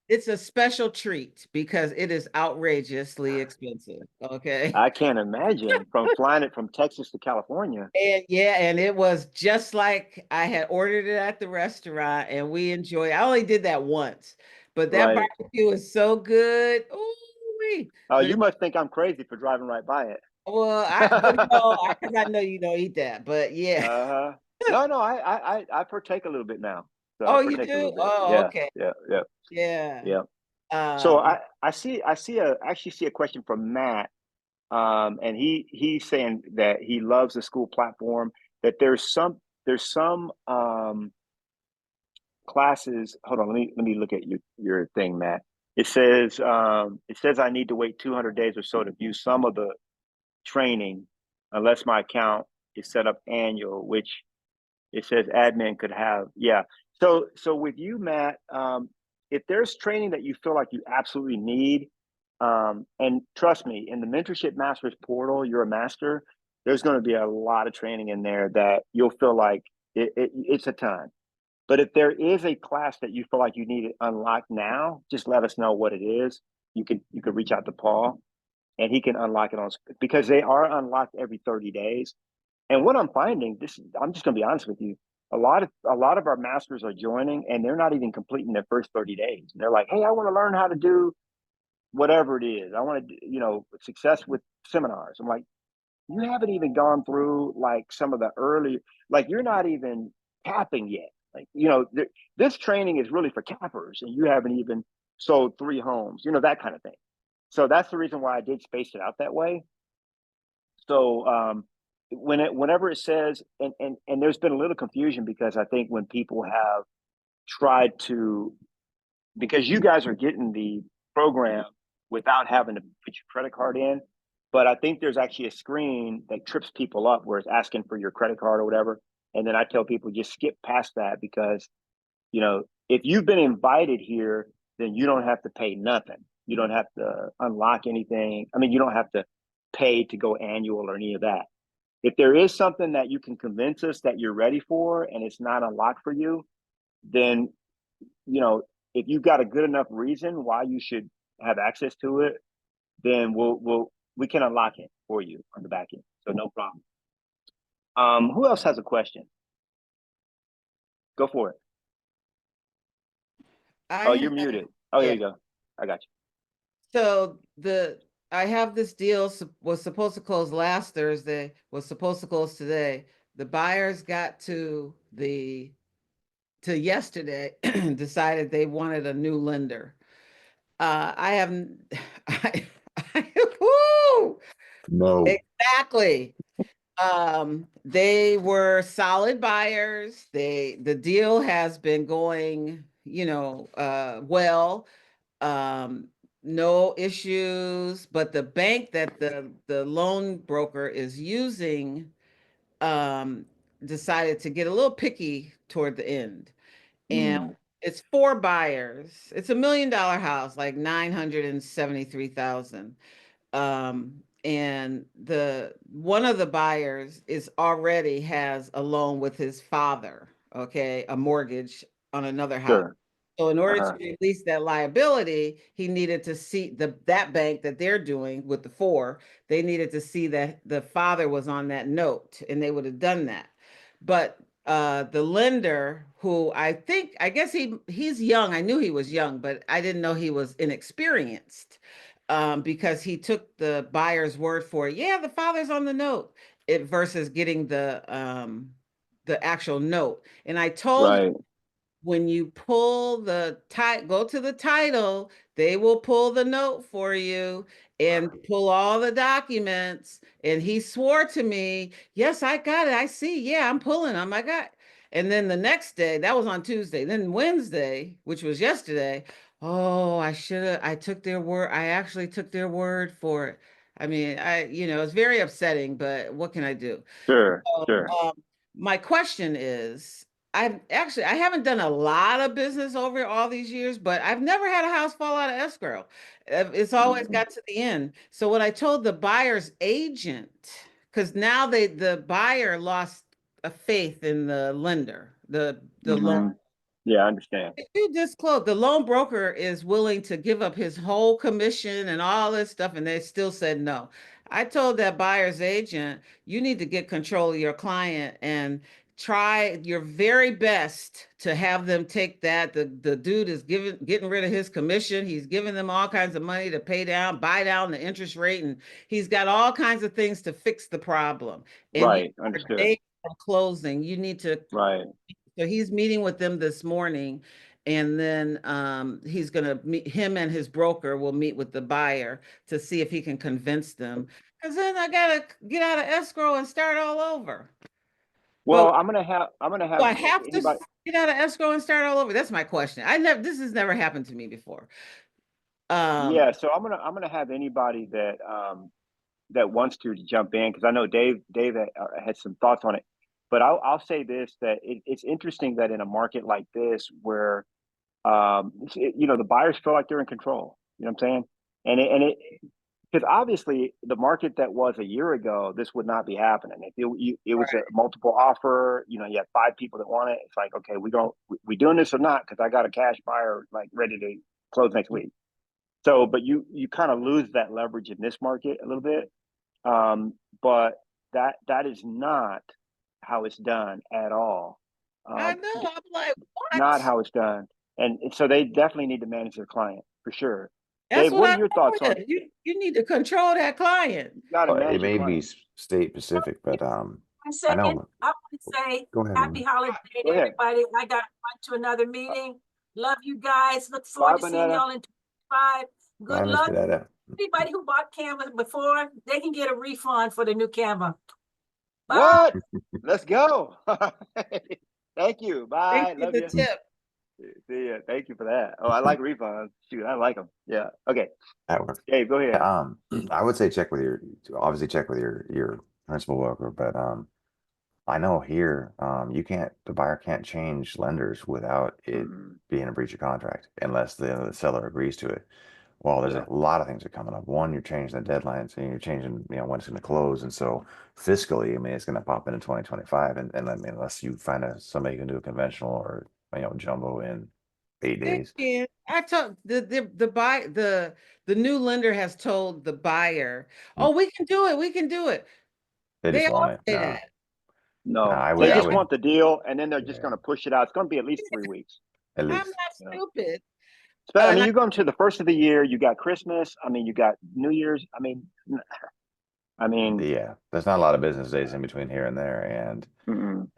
it's a special treat because it is outrageously expensive. Okay. I can't imagine from flying it from Texas to California. And yeah, and it was just like I had ordered it at the restaurant and we enjoyed. I only did that once, but that Right. barbecue is so good. Ooh, Oh, but you must think I'm crazy for driving right by it. well, but no, because I know you don't eat that, but yeah. Uh-huh. No, I partake a little bit now. So I Oh, you partake a little do? bit. Oh, Yeah, okay. yeah, yeah, Yeah. yeah. So Um, I actually see a question from Matt. And he's saying that he loves the school platform, that there's some classes. Hold on, let me look at your thing, Matt. It says I need to wait 200 days or so to view some of the training unless my account is set up annual, which it says admin could have. Yeah. So with you, Matt, if there's training that you feel like you absolutely need, and trust me, in the Mentorship Masters portal, you're a master. There's going to be a lot of training in there that you'll feel like it's a ton. But if there is a class that you feel like you need to unlock now, just let us know what it is. You could reach out to Paul, and he can unlock it on, because they are unlocked every 30 days. And what I'm finding, I'm just going to be honest with you. A lot of our masters are joining, and they're not even completing their first 30 days. And they're like, "Hey, I want to learn how to do whatever it is. I want to, success with seminars." I'm like, "You haven't even gone through like some of the early, like you're not even capping yet. Like, this training is really for cappers, and you haven't even sold 3 homes, that kind of thing." So that's the reason why I did space it out that way. So whenever it says, and there's been a little confusion, because I think when people have tried to, because you guys are getting the program without having to put your credit card in, but I think there's actually a screen that trips people up where it's asking for your credit card or whatever. And then I tell people just skip past that, because if you've been invited here, then you don't have to pay nothing. You don't have to unlock anything. I mean, you don't have to pay to go annual or any of that. If there is something that you can convince us that you're ready for and it's not unlocked for you, then, if you've got a good enough reason why you should have access to it, then we can unlock it for you on the back end. So no problem. Who else has a question? Go for it. Oh, you're muted. Oh, there you go. I got you. So I have this deal was supposed to close last Thursday, was supposed to close today. The buyers got to yesterday, decided they wanted a new lender. I haven't, woo! No. Exactly. They were solid buyers. The deal has been going, well. No issues, but the bank that the loan broker is using decided to get a little picky toward the end. And it's 4 buyers. It's $1 million house, like 973,000. And one of the buyers already has a loan with his father, okay, a mortgage on another house. Sure. So in order to release that liability, he needed to see that bank that they're doing with the 4, they needed to see that the father was on that note, and they would have done that. But the lender, who I guess he's young. I knew he was young, but I didn't know he was inexperienced, because he took the buyer's word for it. Yeah, the father's on the note, versus getting the actual note. And I told him, when you pull go to the title, they will pull the note for you and pull all the documents. And he swore to me, yes, I got it. I see. Yeah, I'm pulling them. I got. And then the next day, that was on Tuesday. Then Wednesday, which was yesterday, oh, I took their word. I actually took their word for it. I mean, it's very upsetting, but what can I do? Sure, So, sure. my question is, I haven't done a lot of business over all these years, but I've never had a house fall out of escrow. It's always Mhm. got to the end. So what I told the buyer's agent, because now the buyer lost a faith in the lender, the loan. Mhm. Yeah, I understand. If you disclose, the loan broker is willing to give up his whole commission and all this stuff, and they still said no. I told that buyer's agent, you need to get control of your client and try your very best to have them take that. The dude is getting rid of his commission. He's giving them all kinds of money to buy down the interest rate, and he's got all kinds of things to fix the problem. And you Right, are understood. days from closing. You need to. Right. So he's meeting with them this morning, and then he's going to meet him and his broker will meet with the buyer to see if he can convince them. Because then I gotta get out of escrow and start all over. Well, But I'm gonna do have I have to anybody. get out of escrow and start all over? That's my question. This has never happened to me before. Yeah, so I'm gonna have anybody that wants to jump in, because I know Dave had some thoughts on it. But I'll say this, that it's interesting that in a market like this where the buyers feel like they're in control. You know what I'm saying? And it because obviously the market that was a year ago, this would not be happening. If it was a multiple offer, you had 5 people that want it. It's like, okay, we doing this or not? Because I got a cash buyer like ready to close next week. So, but you kind of lose that leverage in this market a little bit. But that is not how it's done at all. I know. I'm like, Not what? how it's done. And so they definitely need to manage their client for sure. That's Dave, what what are I your thoughts on said. You need to control that client. you got to Well, it manage your may be client? state specific, but One I second, know. I want to say Go ahead, happy Amy. holiday to Go ahead. everybody. I got to run to another meeting. Love you guys. Look Bye, forward to seeing Banetta. y'all in 25. Bye, Good Miss luck. Benetta. Anybody who bought Canva before, they can get a refund for the new Canva. Bye. What? Let's go. Thank you. Thank Bye. you Love the you. tip. See ya. Thank you for that. Oh, I like refunds. Shoot, I like them. Yeah. Okay. That works. Dave, go ahead. I would say check with your principal broker, but I know here, the buyer can't change lenders without it Mm, being a breach of contract unless the seller agrees to it. Well, there's yeah. a lot of things that are coming up. One, you're changing the deadlines and you're changing, when it's going to close. And so fiscally, I mean, it's going to pop into 2025. And I mean, unless you find somebody who can do a conventional or, jumbo in 8 They days, can. I told the new lender has told the buyer, oh, we can do it. We can do it. they They just all want it. say No, that. no, No, I they would, just want the deal, and then they're just yeah, going to push it out. It's going to be at least 3 weeks. at I'm least. not You know? stupid. So, I And mean, I, you're going to the first of the year. You got Christmas. I mean, you got New Year's. I mean, Yeah, there's not a lot of business days in between here and there. And, mm-mm.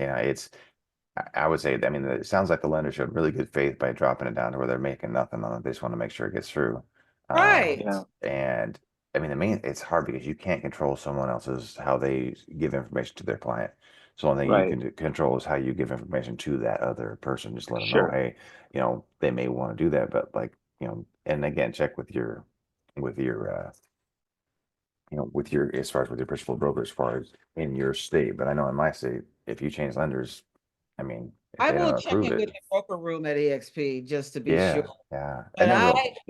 I would say, I mean, it sounds like the lender showed really good faith by dropping it down to where they're making nothing on it. They just want to make sure it gets through. right. Yeah, And I mean, it's hard because you can't control someone else's, how they give information to their client. So one thing you right. can control is how you give information to that other person. Just let them know, Sure. hey, they may want to do that, but like, and again, check with your, as far as with your principal broker, as far as in your state. But I know in my state, if you change lenders, I mean, if I they will don't check approve in with it, the broker room at EXP just to be sure. yeah, yeah. But And then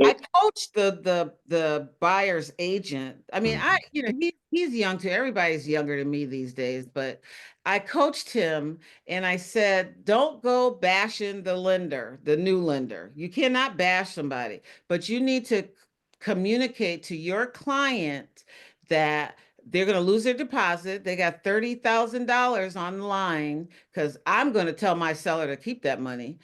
I coached the buyer's agent. I mean, Mhm. he's young too. Everybody's younger than me these days, but I coached him and I said, don't go bashing the lender, the new lender. You cannot bash somebody, but you need to communicate to your client that they're going to lose their deposit. They got $30,000 on the line because I'm going to tell my seller to keep that money.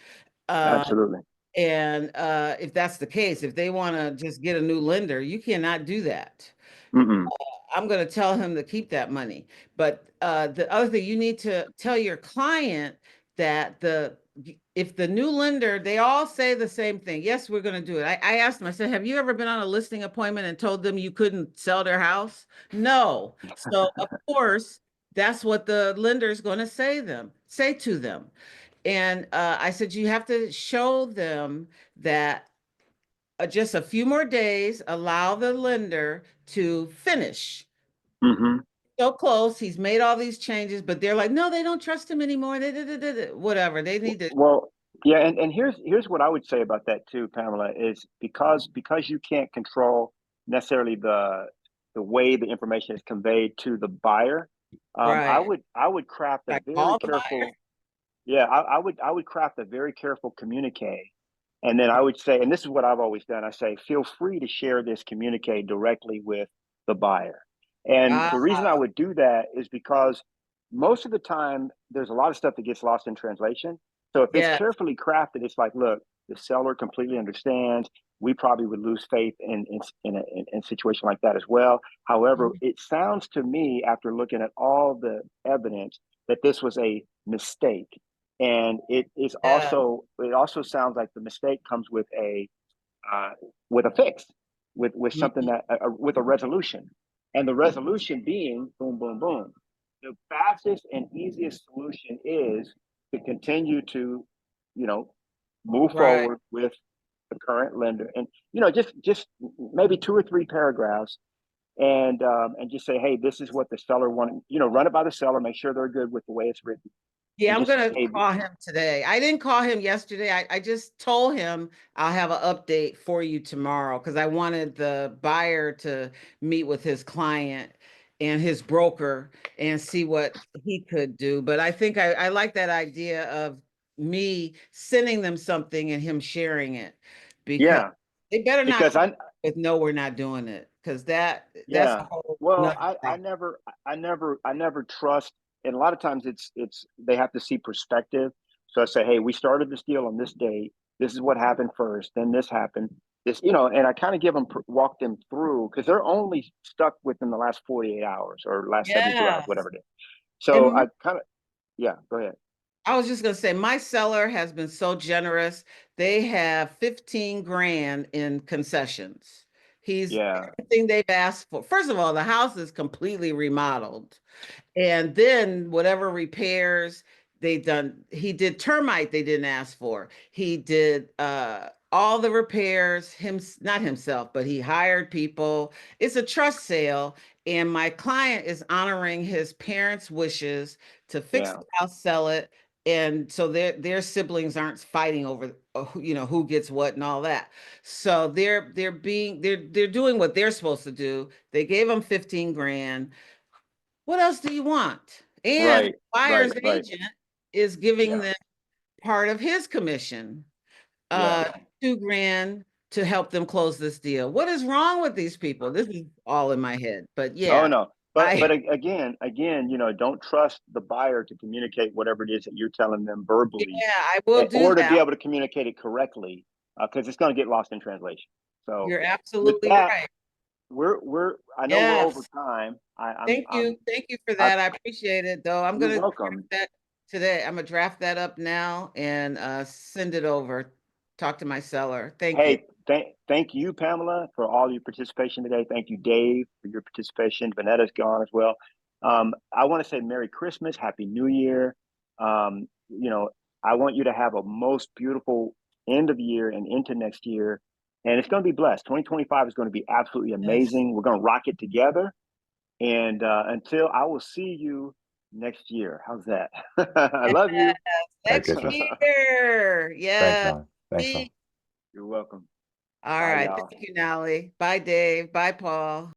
Absolutely. And if that's the case, if they want to just get a new lender, you cannot do that. Mm-mm. I'm going to tell him to keep that money. But the other thing, you need to tell your client that if the new lender, they all say the same thing. Yes, we're going to do it. I asked them, I said, have you ever been on a listing appointment and told them you couldn't sell their house? No. So of course, that's what the lender is going to say to them. And I said, you have to show them that just a few more days, allow the lender to finish. Mm-hmm. So close, he's made all these changes, but they're like, no, they don't trust him anymore. Whatever, they need to. Well, yeah, and here's what I would say about that too, Pamela, is because you can't control necessarily the way the information is conveyed to the buyer. Right. I would craft a Like very all the careful. buyers. Yeah, I would craft a very careful communique, and then I would say, and this is what I've always done. I say, feel free to share this communique directly with the buyer. And Ah, the reason I would do that is because most of the time there's a lot of stuff that gets lost in translation. So if it's yeah. carefully crafted, it's like, look, the seller completely understands. We probably would lose faith in a situation like that as well. However, it sounds to me, after looking at all the evidence, that this was a mistake. And it also sounds like the mistake comes with a fix, with something that with a resolution, and the resolution being boom, boom, boom. The fastest and easiest solution is to continue to, move Right. forward with the current lender, and just maybe 2 or 3 paragraphs, and just say, hey, this is what the seller wanted. Run it by the seller, make sure they're good with the way it's written. Yeah, And I'm just gonna say, call him today. I didn't call him yesterday. I just told him I'll have an update for you tomorrow because I wanted the buyer to meet with his client and his broker and see what he could do. But I think I like that idea of me sending them something and him sharing it, because yeah, they better not because come with no, we're not doing it, because that's yeah. a whole Well, nother thing. I never trust, and a lot of times it's they have to see perspective. So I say, hey, we started this deal on this date. This is what happened first. Then this happened. This, and I kind of walk them through, because they're only stuck within the last 48 hours or last 72 hours, Yeah. whatever it is. So And I kind of, yeah, go ahead. I was just gonna say, my seller has been so generous. They have 15 grand in concessions. He's Yeah, everything they've asked for. First of all, the house is completely remodeled. And then whatever repairs he did termite they didn't ask for. He did all the repairs, not himself, but he hired people. It's a trust sale, and my client is honoring his parents' wishes to fix yeah, the house, sell it. And so their siblings aren't fighting over who gets what and all that. So they're doing what they're supposed to do. They gave him 15 grand. What else do you want? And the right, buyer's right, agent is giving yeah, them part of his commission, yeah. 2 grand to help them close this deal. What is wrong with these people? This is all in my head, but Oh yeah, no, but I again, don't trust the buyer to communicate whatever it is that you're telling them verbally, yeah, I will do or to be that. able to communicate it correctly, because it's going to get lost in translation. So You're with absolutely that, right. I know we're over Yes. time. Thank you for I, that. I appreciate it, though. I'm you're gonna welcome. draft that today. I'm gonna draft that up now and send it over. Talk to my seller. Thank you. Hey, thank you, Pamela, for all your participation today. Thank you, Dave, for your participation. Vanetta's gone as well. I want to say Merry Christmas, Happy New Year. I want you to have a most beautiful end of year and into next year. And it's going to be blessed. 2025 is going to be absolutely Yes. amazing. We're going to rock it together. And until I will see you next year. How's that? I love you. Merry Next Christmas. year. Thanks, Yeah. Sean. Thanks, Sean. You're welcome. All Bye, right. y'all. Thank you, Nolly. Bye, Dave. Bye, Paul.